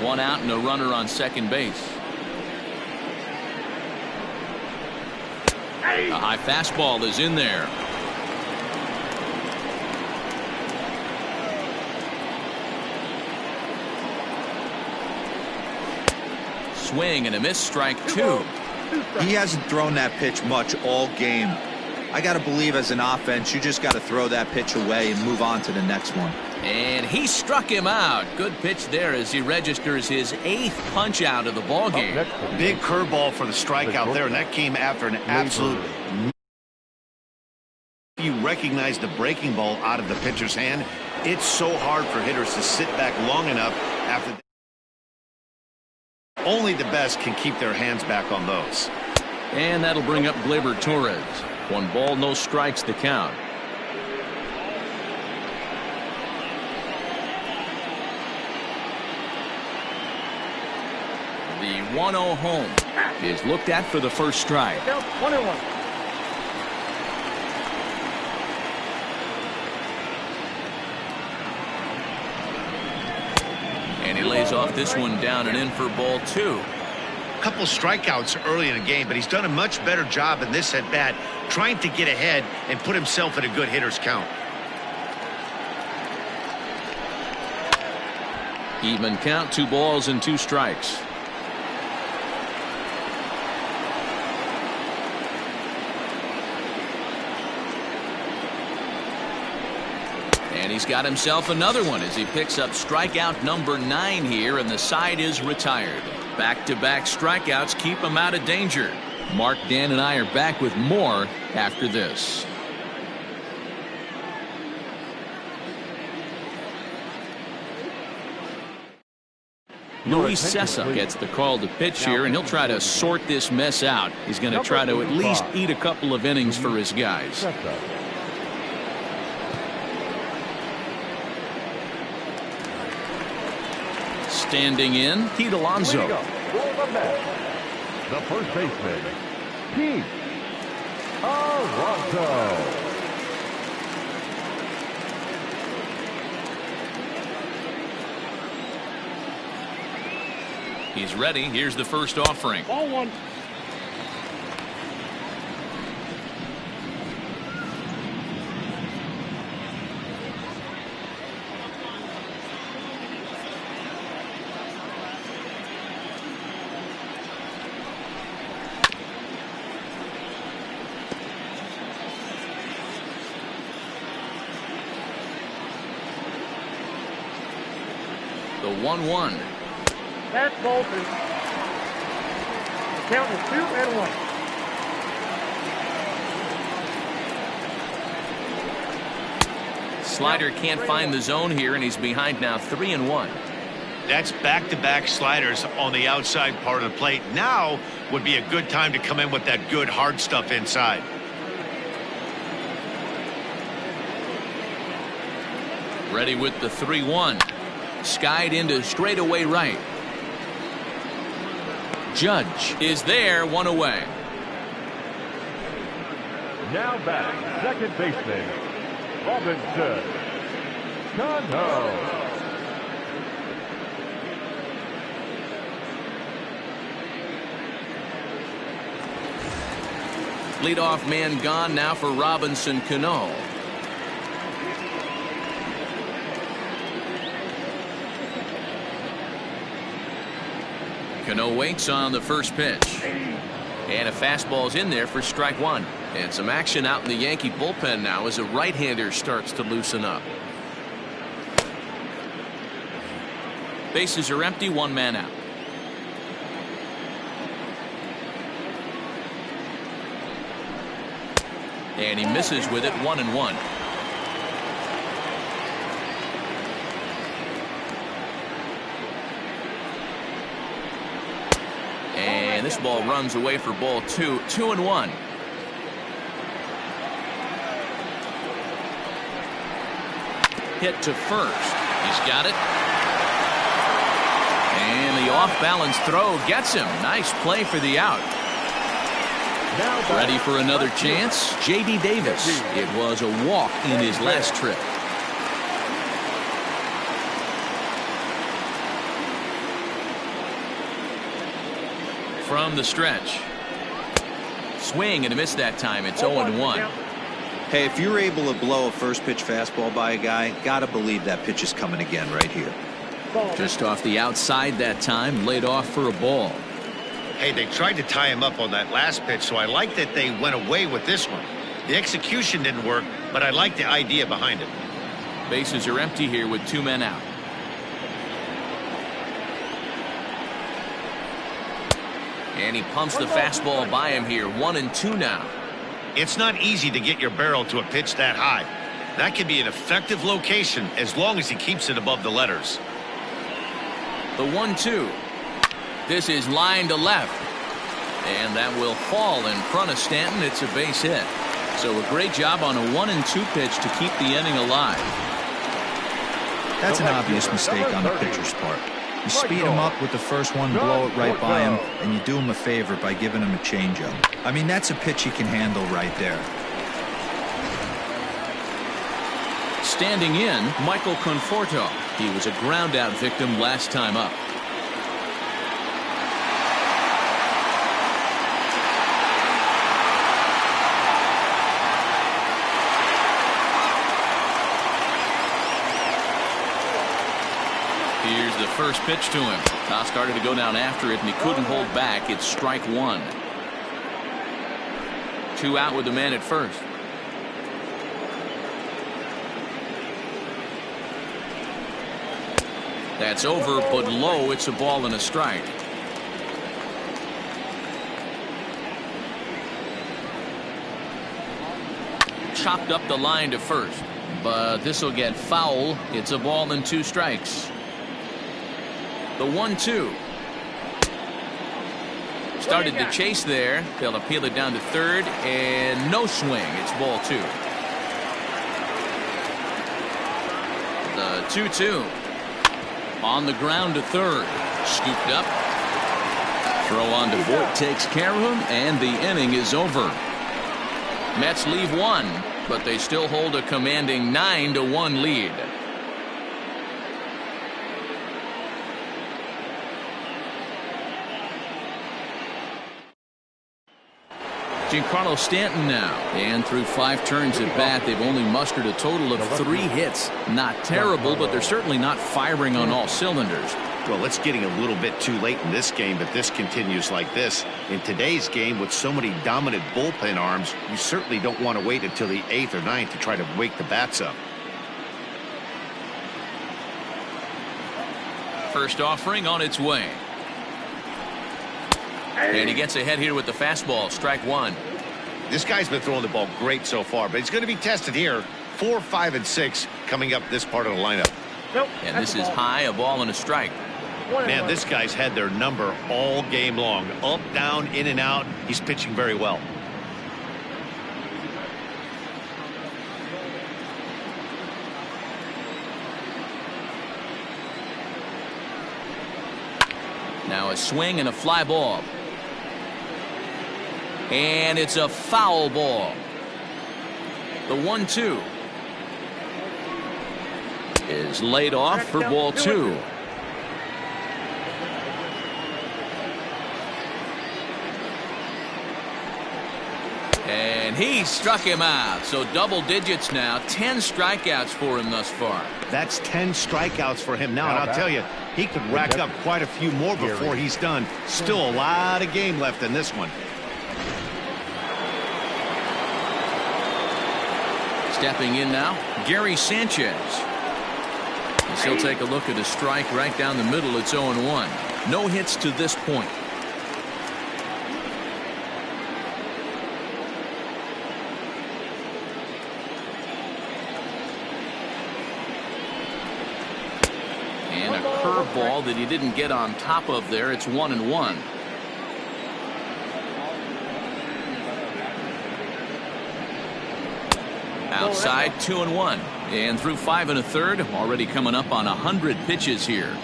1 out and a runner on second base. Hey! A high fastball is in there. Swing and a miss, strike 2. He hasn't thrown that pitch much all game. I got to believe as an offense, you just got to throw that pitch away and move on to the next one. And he struck him out. Good pitch there as he registers his 8th punch out of the ball game. Big curveball for the strikeout there, and that came after an absolute You recognize the breaking ball out of the pitcher's hand. It's so hard for hitters to sit back long enough after. Only the best can keep their hands back on those. And that'll bring up Gleyber Torres. 1 ball, no strikes to count. The 1-0 home is looked at for the first strike. 1-1. And he lays off this one down and in for ball 2. Couple strikeouts early in the game, but he's done a much better job in this at bat trying to get ahead and put himself at a good hitter's count. Even count, 2 balls and 2 strikes. And he's got himself another one as he picks up strikeout number 9 here, and the side is retired. Back-to-back strikeouts keep him out of danger. Mark, Dan, and I are back with more after this. Luis Cessa gets the call to pitch here, and he'll try to sort this mess out. He's going to try to at least eat a couple of innings for his guys. Standing in, Pete Alonso. The first baseman, Pete Alonso. He's ready. Here's the first offering. Ball 1. The 1-1. That's ball 2. The count is 2-1. Slider can't find the zone here, and he's behind now 3-1. That's back-to-back sliders on the outside part of the plate. Now would be a good time to come in with that good hard stuff inside. Ready with the 3-1. Skied into straightaway right. Judge is there, 1 away. Now back, second baseman, Robinson Cano. Leadoff man gone now for Robinson Cano. Cano waits on the first pitch. And a fastball's in there for strike 1. And some action out in the Yankee bullpen now as a right-hander starts to loosen up. Bases are empty, 1 man out. And he misses with it, 1-1. And this ball runs away for ball 2, 2-1. Hit to first. He's got it. And the off-balance throw gets him. Nice play for the out. Ready for another chance? J.D. Davis. It was a walk in his last trip. From the stretch. Swing and a miss that time. It's 0-1. Hey, if you're able to blow a first pitch fastball by a guy, gotta believe that pitch is coming again right here. Just off the outside that time, laid off for a ball. Hey, they tried to tie him up on that last pitch, so I like that they went away with this one. The execution didn't work, but I like the idea behind it. Bases are empty here with 2 men out. And he pumps the fastball by him here. 1-2 now. It's not easy to get your barrel to a pitch that high. That can be an effective location as long as he keeps it above the letters. The 1-2. This is line to left. And that will fall in front of Stanton. It's a base hit. So a great job on a 1-2 pitch to keep the inning alive. That's an obvious mistake on the pitcher's part. You speed him up with the first one, blow it right by him, and you do him a favor by giving him a changeup. I mean, that's a pitch he can handle right there. Standing in, Michael Conforto. He was a ground-out victim last time up. Here's the first pitch to him. Toss started to go down after it, and he couldn't hold back. It's strike one. 2 out with the man at first. That's over, but low. It's a ball and a strike. Chopped up the line to first, but this will get foul. It's a ball and 2 strikes. The 1-2. Started to chase there. They'll appeal it down to third, and no swing. It's ball 2. The 2-2. On the ground to third. Scooped up. Throw on to Voit takes care of him, and the inning is over. Mets leave 1, but they still hold a commanding 9-1 lead. Giancarlo Stanton now, and through 5 turns at bat, they've only mustered a total of 3 hits. Not terrible, but they're certainly not firing on all cylinders. Well, it's getting a little bit too late in this game, but this continues like this. In today's game, with so many dominant bullpen arms, you certainly don't want to wait until the 8th or 9th to try to wake the bats up. First offering on its way. And he gets ahead here with the fastball. Strike 1. This guy's been throwing the ball great so far, but he's going to be tested here. 4, 5, and 6 coming up this part of the lineup. Nope. And this is high, a ball and a strike. Man, this guy's had their number all game long. Up, down, in and out. He's pitching very well. Now a swing and a fly ball. And it's a foul ball. The 1-2 is laid off for ball 2. And he struck him out. So double digits now. 10 strikeouts for him thus far. That's 10 strikeouts for him now. And I'll tell you, he could rack up quite a few more before he's done. Still a lot of game left in this one. Stepping in now, Gary Sanchez. He'll take a look at a strike right down the middle. It's 0-1. No hits to this point. And a curveball that he didn't get on top of there. It's 1-1. Outside, 2-1. And through 5 1/3, already coming up on 100 pitches here.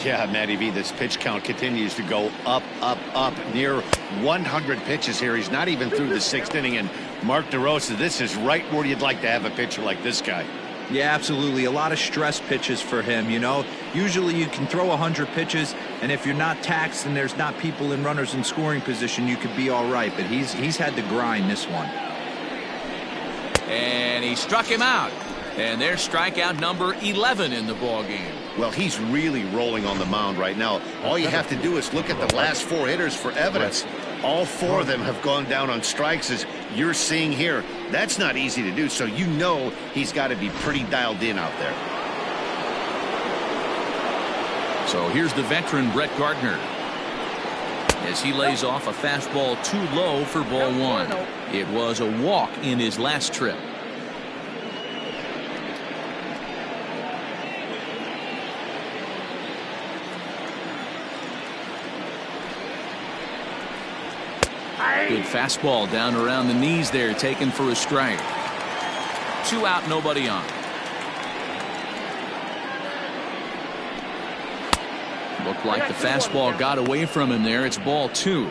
Yeah, Matty V, this pitch count continues to go up, up, up. Near 100 pitches here. He's not even through the 6th inning. And Mark DeRosa, this is right where you'd like to have a pitcher like this guy. Yeah, absolutely. A lot of stress pitches for him, you know. Usually you can throw 100 pitches, and if you're not taxed and there's not people in runners in scoring position, you could be all right. But he's had to grind this one. And he struck him out. And there's strikeout number 11 in the ball game. Well, he's really rolling on the mound right now. All you have to do is look at the last 4 hitters for evidence. All 4 of them have gone down on strikes, as you're seeing here. That's not easy to do, so you know he's got to be pretty dialed in out there. So here's the veteran Brett Gardner. as he lays off a fastball too low for ball one. It was a walk in his last trip. Good fastball down around the knees there, taken for a strike. 2 out, nobody on. Looked like the fastball got away from him there. It's ball 2.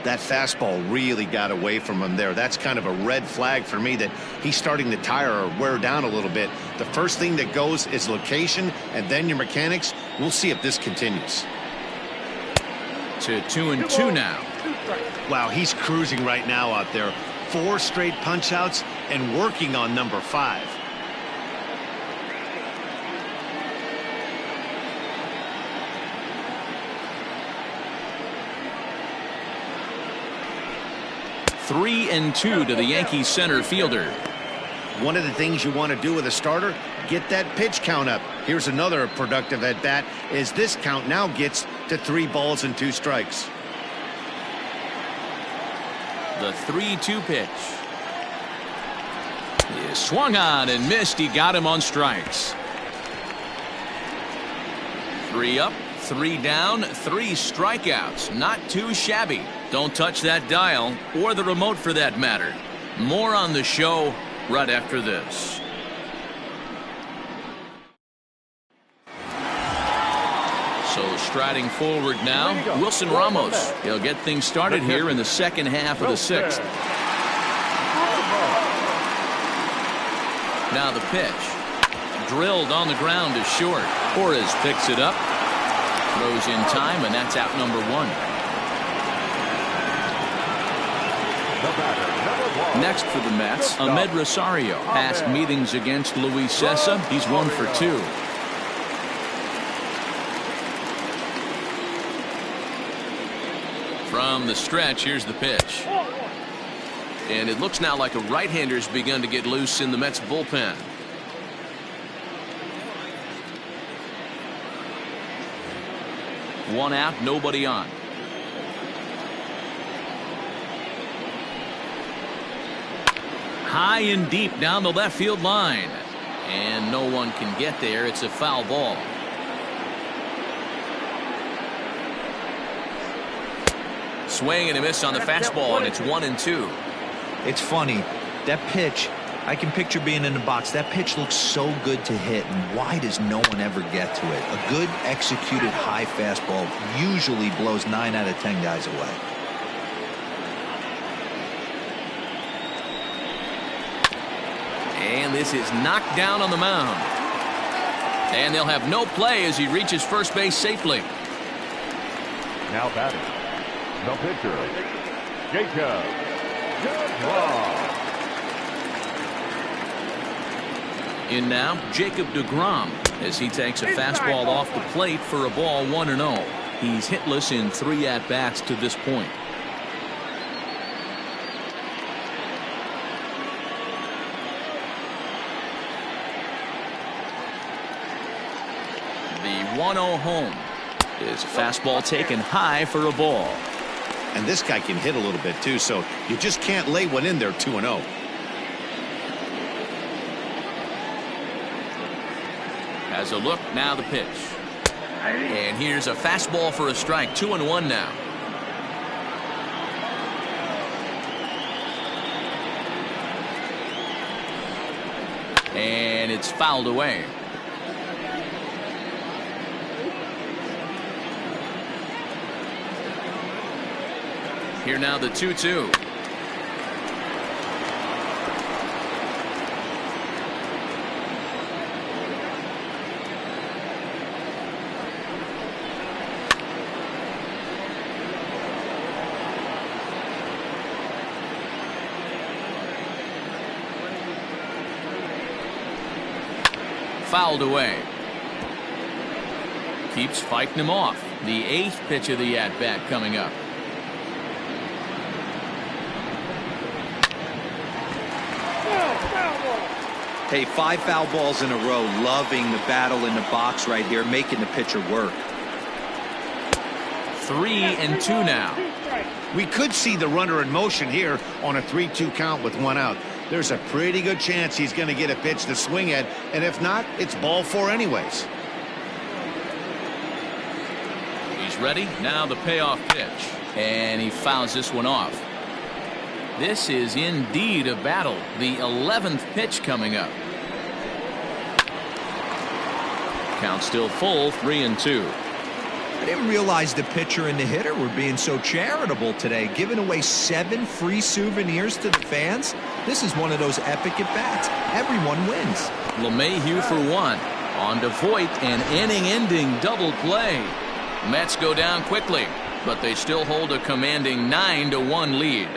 That fastball really got away from him there. That's kind of a red flag for me that he's starting to tire or wear down a little bit. The first thing that goes is location and then your mechanics. We'll see if this continues. To 2-2 now. Wow, he's cruising right now out there. 4 straight punch outs and working on number 5. Three and 2 to the Yankees center fielder. One of the things you want to do with a starter, get that pitch count up. Here's another productive at bat as this count now gets to 3 balls and 2 strikes. The 3-2 pitch. He swung on and missed. He got him on strikes. 3 up, 3 down, 3 strikeouts. Not too shabby. Don't touch that dial or the remote for that matter. More on the show right after this. So striding forward now, Wilson Ramos. He'll get things started here in the second half of the 6th. Now the pitch. Drilled on the ground is short. Torres picks it up. Throws in time, and that's out number 1. Next for the Mets, Ahmed Rosario. Past meetings against Luis Cessa, he's 1 for 2. From the stretch, here's the pitch. And it looks now like a right-hander's begun to get loose in the Mets bullpen. One out, nobody on. High and deep down the left field line. And no one can get there. It's a foul ball. Swing and a miss on the fastball, and it's 1-2. It's funny. That pitch, I can picture being in the box. That pitch looks so good to hit, and why does no one ever get to it? A good executed high fastball usually blows 9 out of 10 guys away. And this is knocked down on the mound. And they'll have no play as he reaches first base safely. Now batting, the pitcher, Jacob DeGrom. In now, Jacob DeGrom as he takes a fastball off the plate for a ball 1-0. He's hitless in 3 at-bats to this point. The 1-0 home is a fastball taken high for a ball. And this guy can hit a little bit too, so you just can't lay one in there 2-0. Has a look, now the pitch. And here's a fastball for a strike. 2-1 now. And it's fouled away. Here now the 2-2. Fouled away. Keeps fighting him off. The 8th pitch of the at-bat coming up. Hey, 5 foul balls in a row. Loving the battle in the box right here, making the pitcher work. 3-2 now. We could see the runner in motion here on a 3-2 count with one out. There's a pretty good chance he's going to get a pitch to swing at, and if not, it's ball 4 anyways. He's ready. Now the payoff pitch. And he fouls this one off. This is indeed a battle. The 11th pitch coming up. Count still full, 3-2. I didn't realize the pitcher and the hitter were being so charitable today, giving away 7 free souvenirs to the fans. This is one of those epic at-bats. Everyone wins. LeMahieu for 1. On to Voit, an inning-ending double play. Mets go down quickly, but they still hold a commanding 9-1 lead.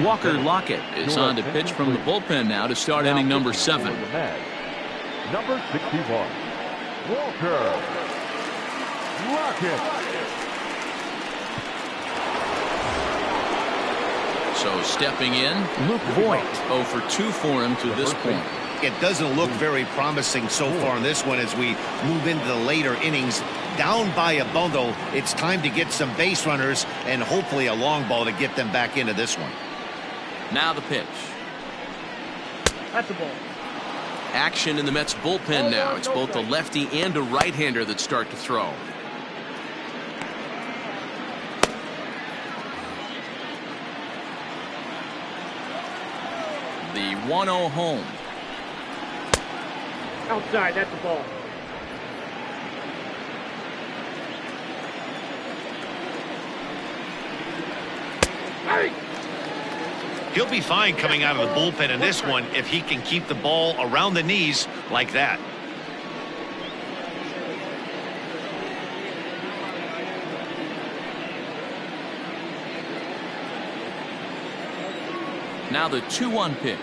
Walker Lockett is on to pitch from the bullpen now to start inning number 7. Number 61, Walker Lockett. So stepping in, Luke Voit. 0 for 2 for him to this point. It doesn't look very promising so far in this one as we move into the later innings. Down by a bundle, it's time to get some base runners and hopefully a long ball to get them back into this one. Now the pitch. That's a ball. Action in the Mets bullpen now. It's both a lefty and a right-hander that start to throw. The 1-0 home. Outside, that's a ball. Hey! He'll be fine coming out of the bullpen in this one if he can keep the ball around the knees like that. Now the 2-1 pitch.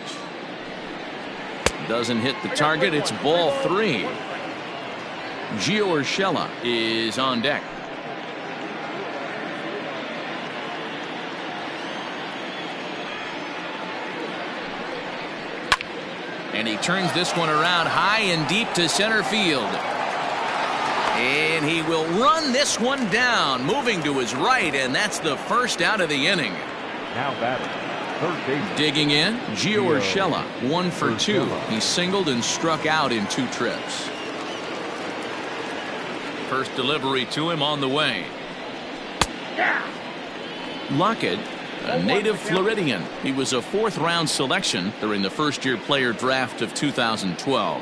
Doesn't hit the target. It's ball 3. Gio Urshela is on deck. And he turns this one around high and deep to center field. And he will run this one down, moving to his right, and that's the first out of the inning. Now batting, third base. Digging in, Gio Urshela, 1 for 2. He singled and struck out in 2 trips. First delivery to him on the way. Lockett, a native Floridian. He was a 4th-round selection during the first-year player draft of 2012.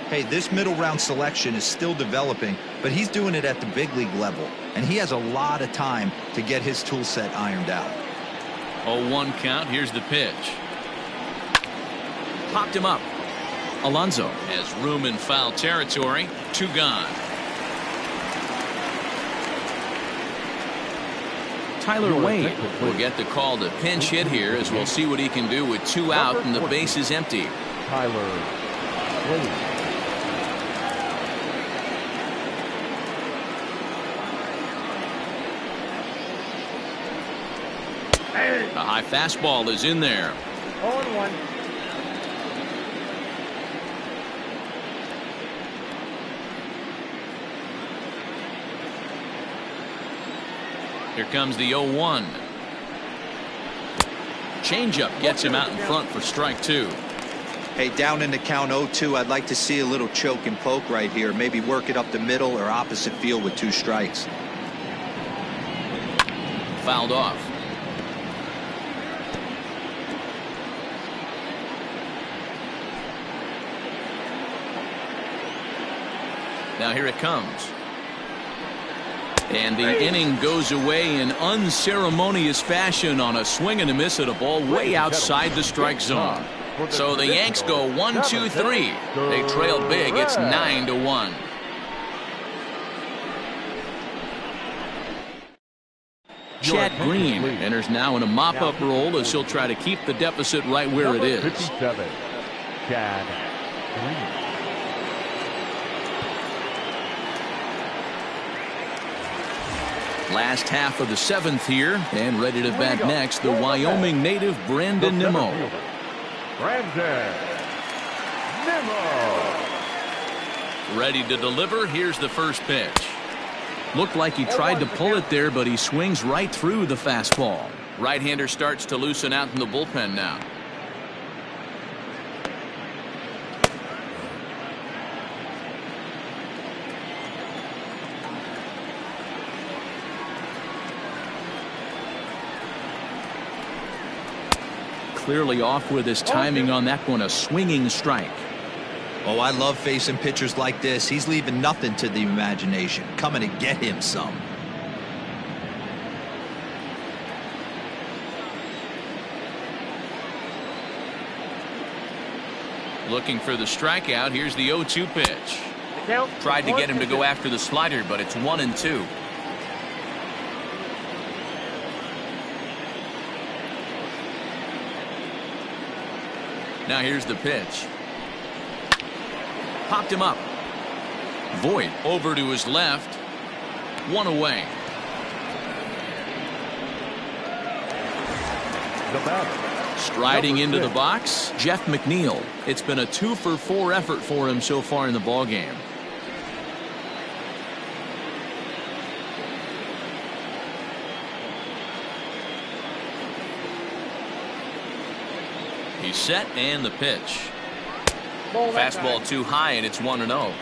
Hey, this middle-round selection is still developing, but he's doing it at the big league level, and he has a lot of time to get his tool set ironed out. 0-1 count. Here's the pitch. Popped him up. Alonso has room in foul territory. 2 gone. Tyler Wade will get the call to pinch hit here, as we'll see what he can do with 2 out and the base is empty. Tyler Wade. A high fastball is in there. 0-1. Here comes the 0-1. Changeup gets him out in front for strike 2. Hey, down in the count 0-2, I'd like to see a little choke and poke right here. Maybe work it up the middle or opposite field with 2 strikes. Fouled off. Now here it comes. And the inning goes away in unceremonious fashion on a swing and a miss at a ball way outside the strike zone. So the Yanks go 1-2-3. They trail big. It's 9-1. Chad Green enters now in a mop-up role as he'll try to keep the deficit right where it is. 57, Chad Green. Last half of the 7th here, and ready to bat next, the Wyoming native Brandon Nimmo. Brandon Ready to deliver. Here's the first pitch. Looked like he tried to pull it there, but he swings right through the fastball. Right-hander starts to loosen out in the bullpen now. Clearly off with his timing on that one, a swinging strike. Oh, I love facing pitchers like this. He's leaving nothing to the imagination. Coming to get him some. Looking for the strikeout. Here's the 0-2 pitch. Tried to get him to go after the slider, but it's 1-2. Now here's the pitch. Popped him up. Voit over to his left. One away. The batter. Striding into the box, Jeff McNeil. It's been a 2-for-4 effort for him so far in the ballgame. He's set and the pitch. Fastball too high and it's 1-0.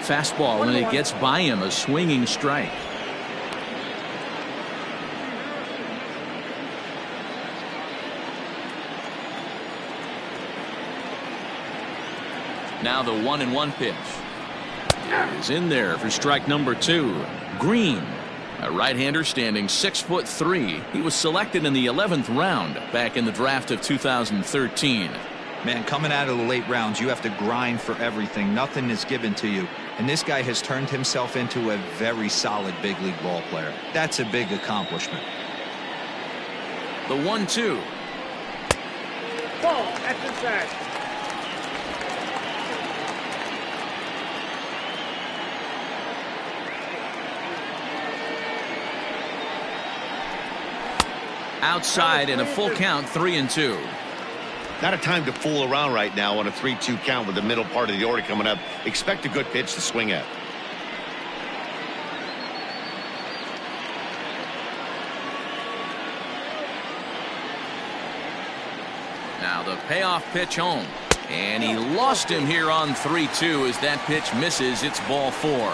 Fastball and it gets by him, a swinging strike. Now the 1-1 pitch is in there for strike number 2. Green, a right-hander standing 6'3". He was selected in the 11th round back in the draft of 2013. Man, coming out of the late rounds, you have to grind for everything. Nothing is given to you. And this guy has turned himself into a very solid big league ball player. That's a big accomplishment. The 1-2. Ball, that's inside. Outside in a full count, 3-2. Not a time to fool around right now on a 3-2 count with the middle part of the order coming up. Expect a good pitch to swing at. Now the payoff pitch home. And he lost him here on 3-2 as that pitch misses. It's ball 4.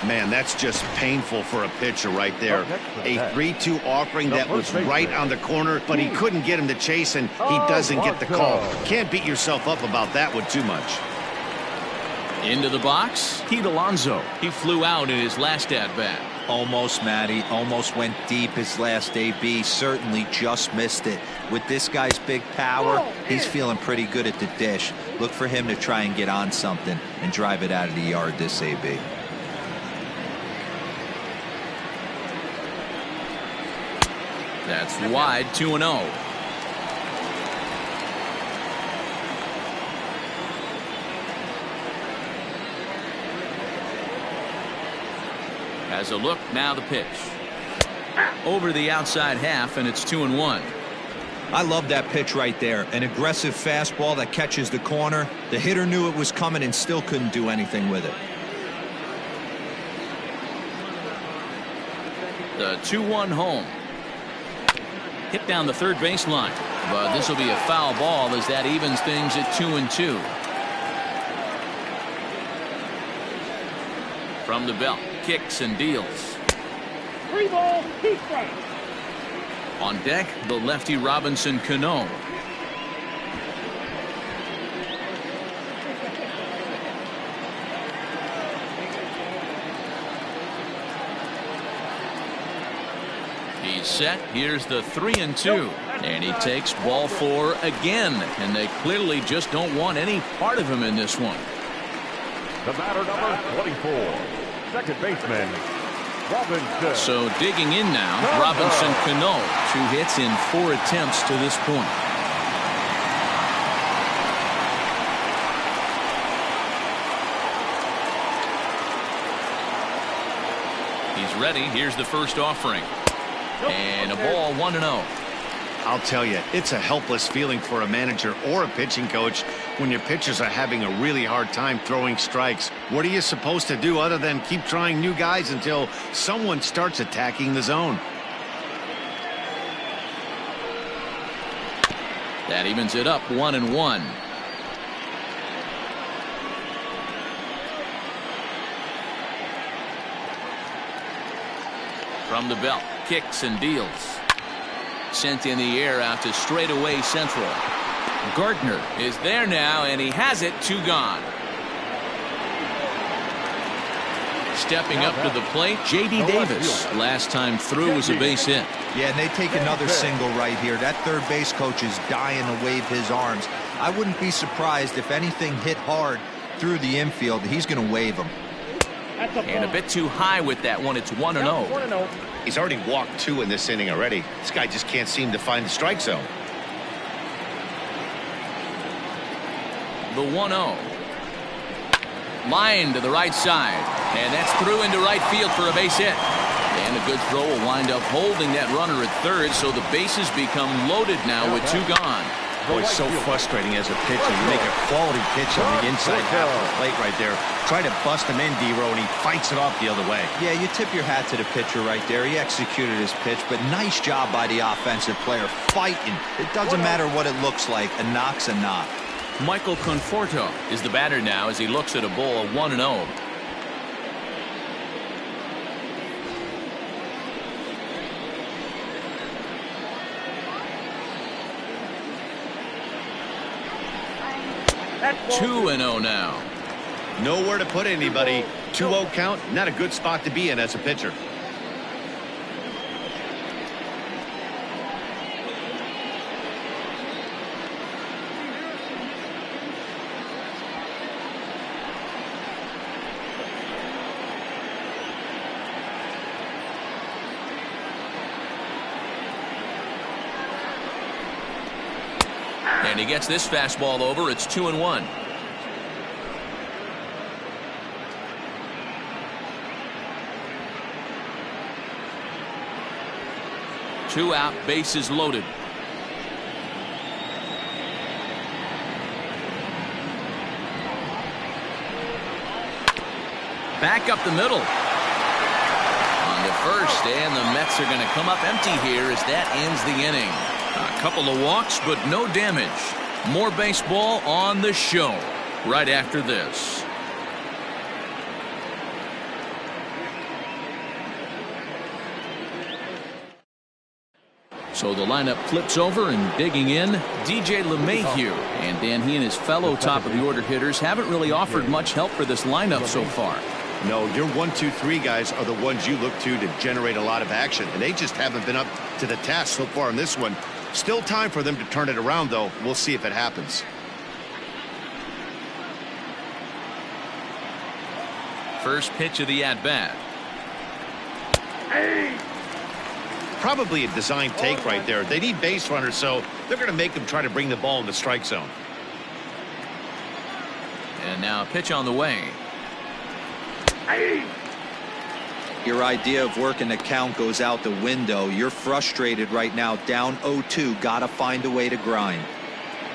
Man, that's just painful for a pitcher right there. A 3-2 offering that was right on the corner, but he couldn't get him to chase, and he doesn't get the call. Can't beat yourself up about that one too much. Into the box, Pete Alonso. He flew out in his last at-bat. Almost, Matty. Almost went deep his last AB. Certainly just missed it. With this guy's big power, he's feeling pretty good at the dish. Look for him to try and get on something and drive it out of the yard this AB. That's wide, 2-0. Has a look, now the pitch. Over the outside half, and it's 2-1. I love that pitch right there. An aggressive fastball that catches the corner. The hitter knew it was coming and still couldn't do anything with it. The 2-1 home. Hit down the third baseline, but this will be a foul ball as that evens things at 2-2. From the belt, kicks and deals. 3 balls, 2 strikes. On deck, the lefty Robinson Cano. He's set. Here's the 3-2. And he takes ball 4 again. And they clearly just don't want any part of him in this one. The batter, number 24, second baseman, Robinson. So digging in now, Robinson Cano. 2 hits in 4 attempts to this point. He's ready. Here's the first offering. And a ball 1-0. I'll tell you, it's a helpless feeling for a manager or a pitching coach when your pitchers are having a really hard time throwing strikes. What are you supposed to do other than keep trying new guys until someone starts attacking the zone? That evens it up 1-1. From the belt, kicks and deals. Sent in the air out to straightaway central. Gardner is there now, and he has it. 2 gone. Stepping up to the plate, J.D. Davis. Last time through was a base hit. Yeah, and they take another single right here. That third base coach is dying to wave his arms. I wouldn't be surprised if anything hit hard through the infield. He's going to wave them. And a bit too high with that one. It's 1-0. He's already walked 2 in this inning already. This guy just can't seem to find the strike zone. The 1-0. Line to the right side. And that's through into right field for a base hit. And a good throw will wind up holding that runner at third, so the bases become loaded now with 2 gone. Boy, it's so frustrating as a pitcher. You make a quality pitch on the inside half of the plate right there. Try to bust him in, D-Row, and he fights it off the other way. Yeah, you tip your hat to the pitcher right there. He executed his pitch, but nice job by the offensive player fighting. It doesn't matter what it looks like. A knock's a knock. Michael Conforto is the batter now as he looks at a ball 1-0. That's 2-0 now. Nowhere to put anybody. 2-0 count, not a good spot to be in as a pitcher. And he gets this fastball over. It's 2-1. Two out, bases loaded. Back up the middle. On to first, and the Mets are going to come up empty here as that ends the inning. A couple of walks, but no damage. More baseball on the show right after this. So the lineup flips over, and digging in, DJ LeMahieu. And Dan, he and his fellow top of the order hitters haven't really offered much help for this lineup so far. No, your 1, 2, 3 guys are the ones you look to generate a lot of action, and they just haven't been up to the task so far in this one. Still time for them to turn it around, though. We'll see if it happens. First pitch of the at-bat. Probably a design take right there. They need base runners, so they're going to make them try to bring the ball in the strike zone. And now a pitch on the way. Your idea of working the count goes out the window. You're frustrated right now, down 0-2. Gotta find a way to grind.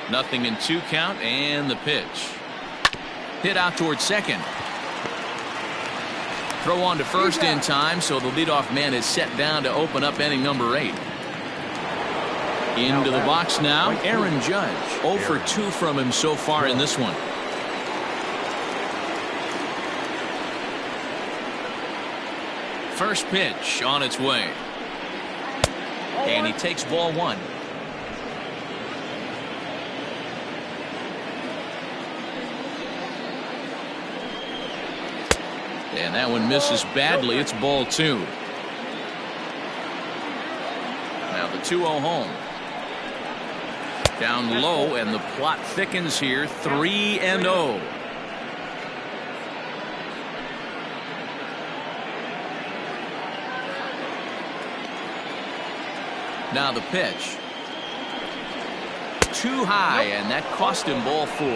0-2 count, and the pitch. Hit out towards second. Throw on to first in time, so the leadoff man is set down to open up inning number 8. Into the box now, Aaron Judge. 0 for 2 from him so far in this one. First pitch on its way. And he takes ball 1. And that one misses badly. It's ball 2. Now the 2-0 home. Down low, and the plot thickens here. 3-0. Now the pitch. Too high, and that cost him ball 4.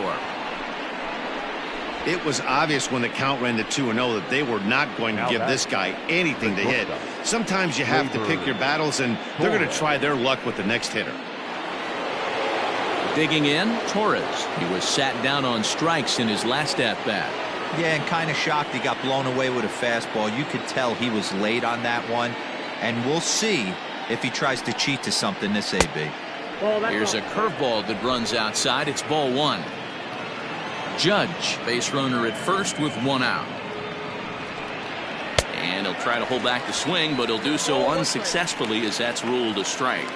It was obvious when the count ran to 2-0 that they were not going to give this guy anything to hit. Sometimes you have to pick your battles, and they're going to try their luck with the next hitter. Digging in, Torres. He was sat down on strikes in his last at-bat. Yeah, and kind of shocked he got blown away with a fastball. You could tell he was late on that one. And we'll see if he tries to cheat to something this AB. Here's a curveball that runs outside. It's ball one. Judge, base runner at first with one out. And he'll try to hold back the swing, but he'll do so unsuccessfully as that's ruled a strike.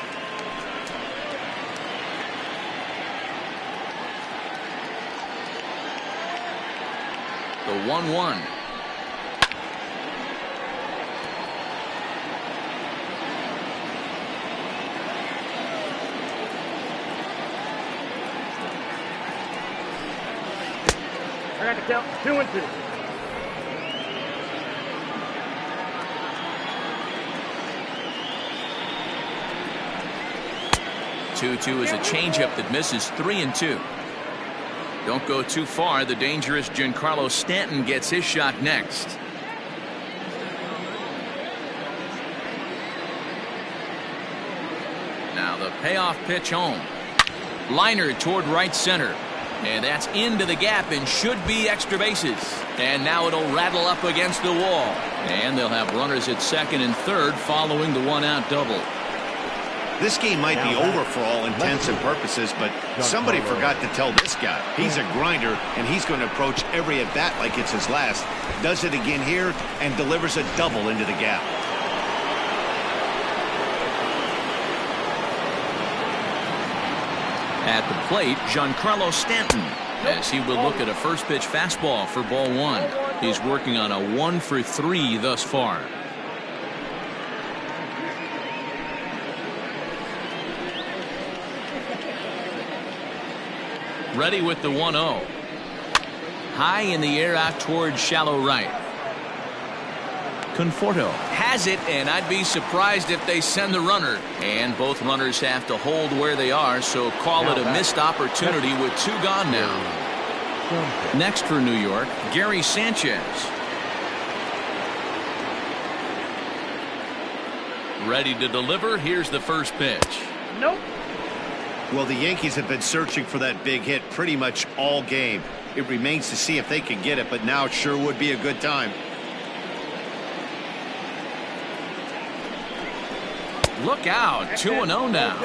The 1-1. I got to count 2-2. Two is a changeup that misses 3-2. Don't go too far. The dangerous Giancarlo Stanton gets his shot next. Now the payoff pitch home. Liner toward right center. And that's into the gap and should be extra bases. And now it'll rattle up against the wall. And they'll have runners at second and third following the one-out double. This game might be over for all intents and purposes, but somebody forgot to tell this guy. He's a grinder, and he's going to approach every at-bat like it's his last. Does it again here and delivers a double into the gap. At the plate, Giancarlo Stanton, as he will look at a first pitch fastball for ball one. He's working on a 1-for-3 thus far. Ready with the 1-0. High in the air out towards shallow right. Conforto has it, and I'd be surprised if they send the runner. And both runners have to hold where they are, so call it a missed opportunity with two gone now. Next for New York, Gary Sanchez. Ready to deliver. Here's the first pitch. Nope. Well, the Yankees have been searching for that big hit pretty much all game. It remains to see if they can get it, but now it sure would be a good time. Look out, 2-0 now.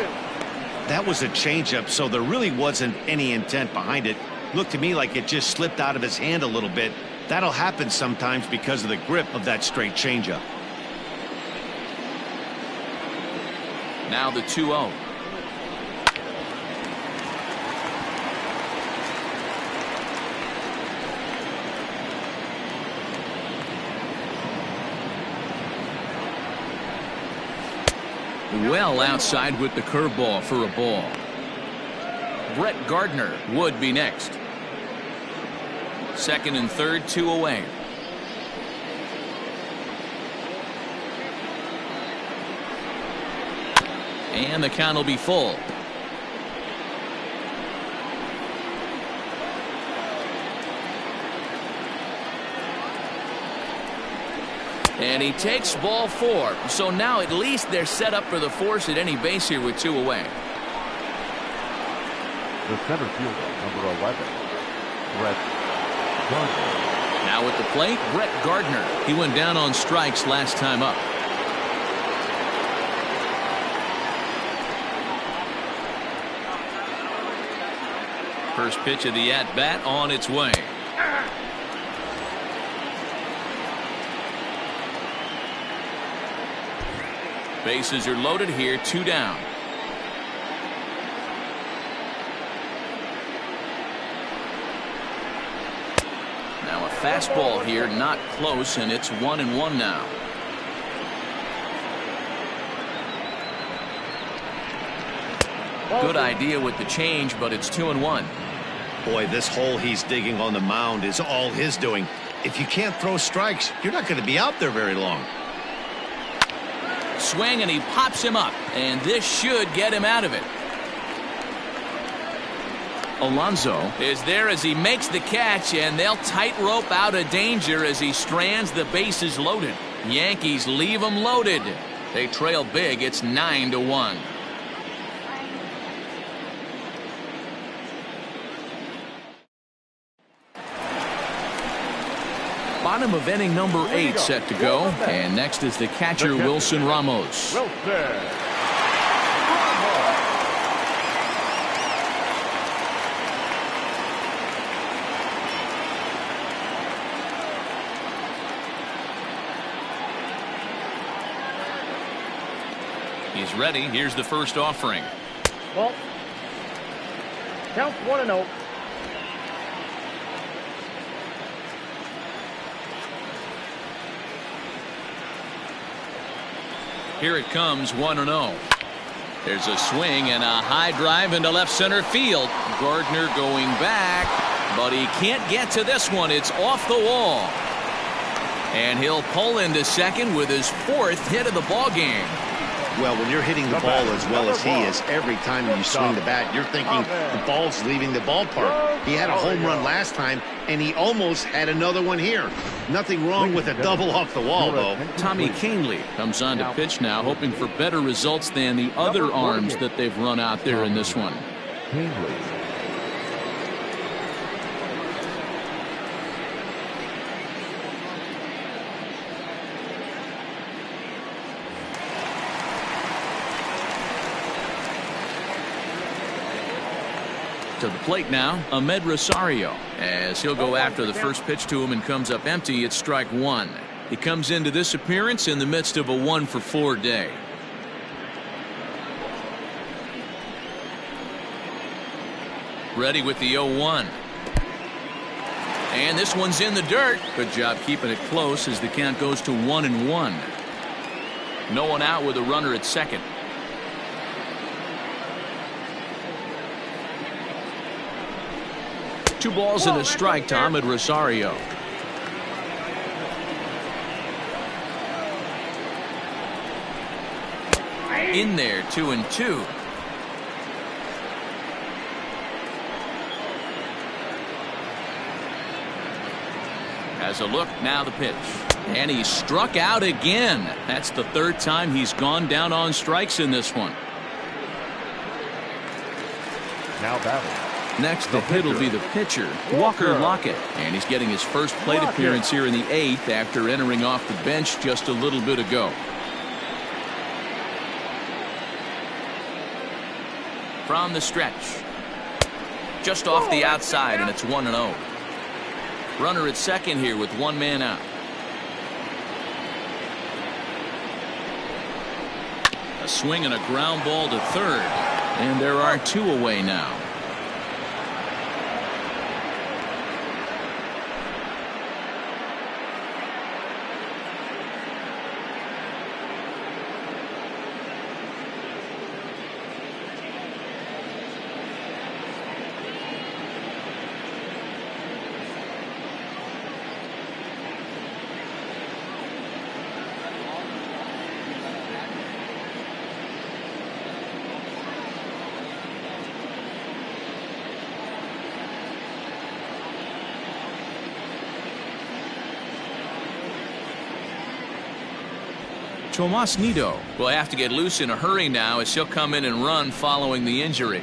That was a changeup, so there really wasn't any intent behind it. Looked to me like it just slipped out of his hand a little bit. That'll happen sometimes because of the grip of that straight changeup. Now the 2-0. Well outside with the curveball for a ball. Brett Gardner would be next. Second and third, 2 away. And the count will be full. And he takes ball 4. So now at least they're set up for the force at any base here with 2 away. The center fielder, number 11, Brett Gardner. Now at the plate, Brett Gardner. He went down on strikes last time up. First pitch of the at-bat on its way. Bases are loaded here, 2 down. Now a fastball here, not close, and it's 1-1 now. Good idea with the change, but it's 2-1. Boy, this hole he's digging on the mound is all his doing. If you can't throw strikes, you're not going to be out there very long. Swing, and he pops him up, and this should get him out of it. Alonso is there as he makes the catch, and they'll tightrope out of danger as he strands the bases loaded. Yankees leave them loaded. They trail big. It's 9-1. Bottom of inning number 8 set to go, and next is the catcher Wilson Ramos. He's ready. Here's the first offering. Ball. Count 1-0. Here it comes, 1-0. There's a swing and a high drive into left center field. Gardner going back, but he can't get to this one. It's off the wall. And he'll pull into second with his 4th hit of the ball game. Well, when you're hitting the ball as well as he is, every time you swing the bat, you're thinking the ball's leaving the ballpark. He had a home run last time, and he almost had another one here. Nothing wrong with a double off the wall, though. Tommy Canely comes on to pitch now, hoping for better results than the other arms that they've run out there in this one. To the plate now, Ahmed Rosario, as he'll go after the first pitch to him and comes up empty. It's strike 1. He comes into this appearance in the midst of a 1-for-4 day. Ready with the 0-1. And this one's in the dirt. Good job keeping it close as the count goes to 1-1. No one out with a runner at second. Two balls and a strike to Ahmed Rosario. In there, 2-2. Has a look, now the pitch. And he struck out again. That's the 3rd time he's gone down on strikes in this one. Now batting. Next, the hit will be the pitcher, Walker Lockett. And he's getting his first plate appearance here in the 8th after entering off the bench just a little bit ago. From the stretch. Just off the outside, and it's 1-0. Runner at second here with 1 man out. A swing and a ground ball to third. And there are 2 away now. Tomas Nido will have to get loose in a hurry now as he'll come in and run following the injury.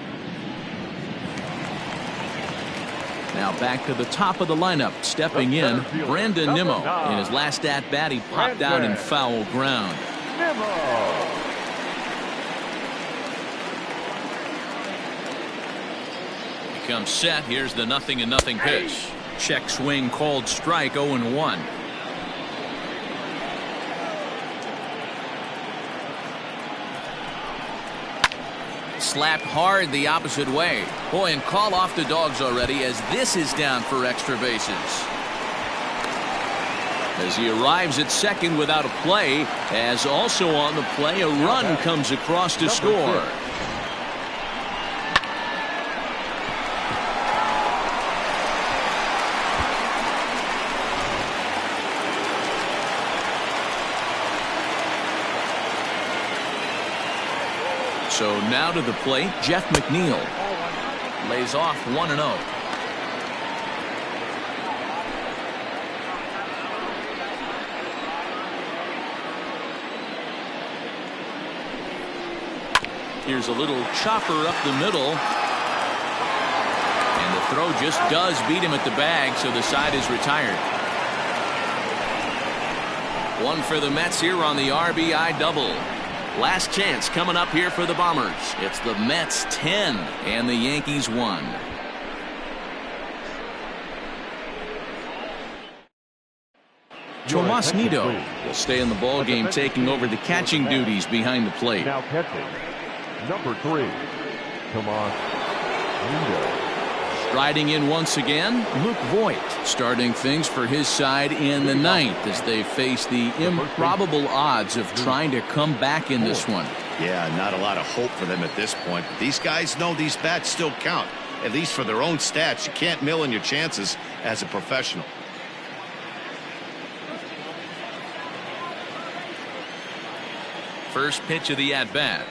Now back to the top of the lineup, stepping in, Brandon Nimmo. In his last at-bat, he popped out in foul ground. He comes set. Here's the 0-0 pitch. Check swing called strike, 0-1. Slapped hard the opposite way. Boy, and call off the dogs already as this is down for extra bases. As he arrives at second without a play, as also on the play, a run comes across to score. So now to the plate, Jeff McNeil. lays off 1-0. Here's a little chopper up the middle. And the throw just does beat him at the bag, so the side is retired. One for the Mets here on the RBI double. Last chance coming up here for the Bombers. It's the Mets 10 and the Yankees 1. Tomas Nido will stay in the ball game, taking over the catching duties behind the plate. Now catching, number 3, Tomas Nido. Striding in once again, Luke Voigt, starting things for his side in the ninth as they face the improbable odds of trying to come back in this one. Yeah, not a lot of hope for them at this point. But these guys know these bats still count, at least for their own stats. You can't mill in your chances as a professional. First pitch of the at-bat.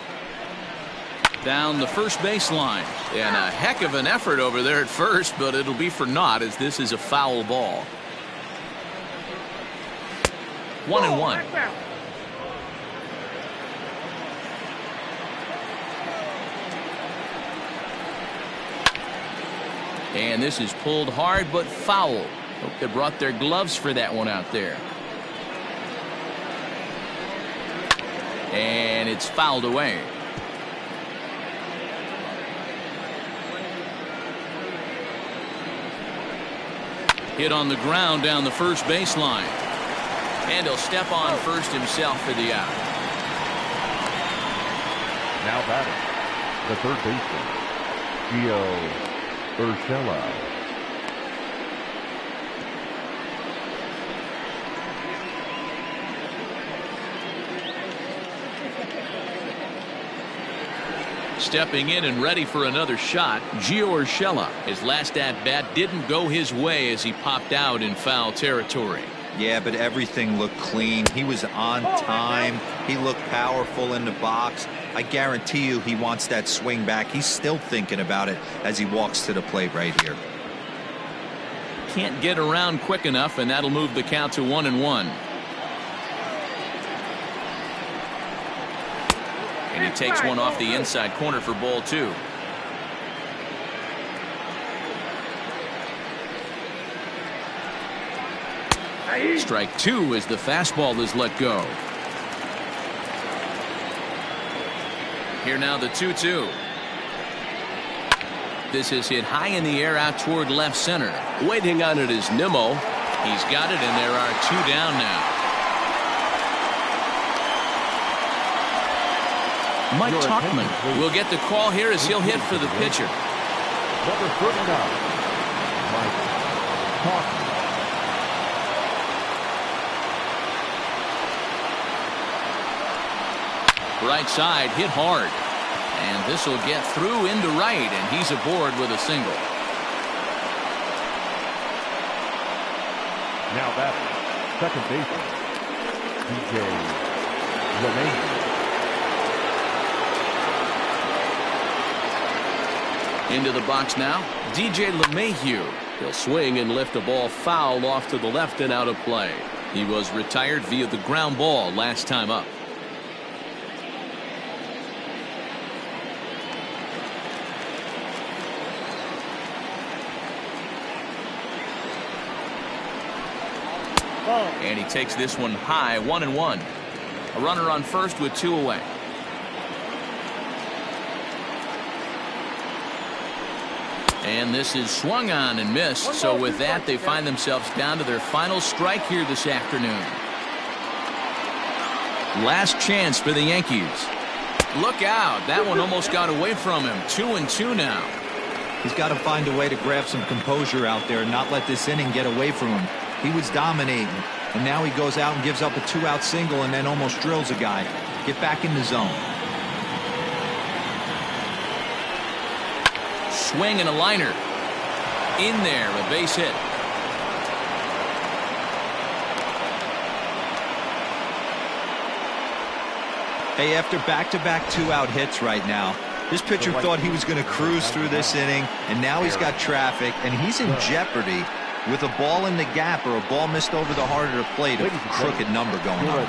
Down the first baseline, and a heck of an effort over there at first, but it'll be for naught as this is a foul ball. 1-1. And this is pulled hard but foul. Hope they brought their gloves for that one out there. And it's fouled away. Hit on the ground down the first baseline. And he'll step on first himself for the out. Now batting, the third baseman, Gio Urshela. Stepping in and ready for another shot, Gio Urshela. His last at-bat didn't go his way as he popped out in foul territory. Yeah, but everything looked clean. He was on time. He looked powerful in the box. I guarantee you he wants that swing back. He's still thinking about it as he walks to the plate right here. Can't get around quick enough, and that'll move the count to 1-1. And he takes one off the inside corner for ball 2. Strike 2 as the fastball is let go. Here now the 2-2. This is hit high in the air out toward left center. Waiting on it is Nimmo. He's got it, and there are 2 down now. Mike Tauchman will get the call here as he'll hit for the pitcher. Number 39, Mike Tauchman. Right side hit hard. And this will get through into right, and he's aboard with a single. Now batting, second baseman, DJ LeMahieu. Into the box now, DJ LeMahieu. He'll swing and lift a ball foul off to the left and out of play. He was retired via the ground ball last time up. And he takes this one high, 1-1. A runner on first with 2 away. And this is swung on and missed. So with that, they find themselves down to their final strike here this afternoon. Last chance for the Yankees. Look out. That one almost got away from him. 2-2 now. He's got to find a way to grab some composure out there and not let this inning get away from him. He was dominating, and now he goes out and gives up a 2-out single and then almost drills a guy. Get back in the zone. Swing and a liner. In there, a base hit. Hey, after back-to-back 2-out hits right now, This pitcher thought he was going to cruise through this inning, and now he's got traffic, and he's in jeopardy with a ball in the gap or a ball missed over the heart of the plate, a crooked number going on.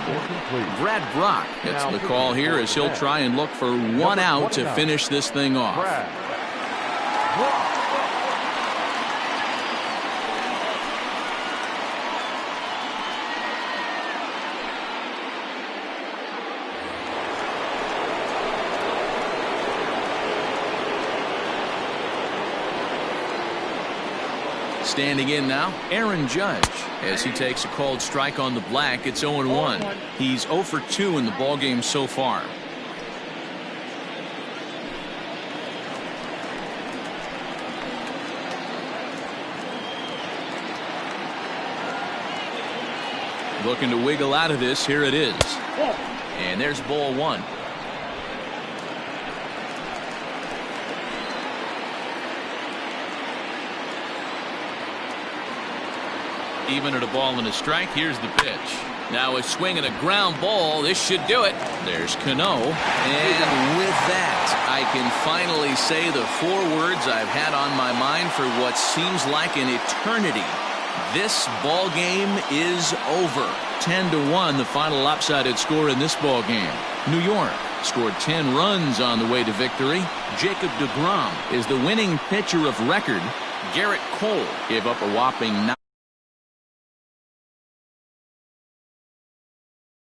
Brad Brock gets the call here as he'll try and look for one out to finish this thing off. Standing in now, Aaron Judge, as he takes a called strike on the black. It's 0-1. He's 0 for 2 in the ballgame so far. Looking to wiggle out of this. Here it is. And there's ball 1. Even at a ball and a strike. Here's the pitch. Now a swing and a ground ball. This should do it. There's Cano. And with that, I can finally say the 4 words I've had on my mind for what seems like an eternity. This ball game is over. 10-1, the final lopsided score in this ball game. New York scored 10 runs on the way to victory. Jacob deGrom is the winning pitcher of record. Garrett Cole gave up a whopping 9.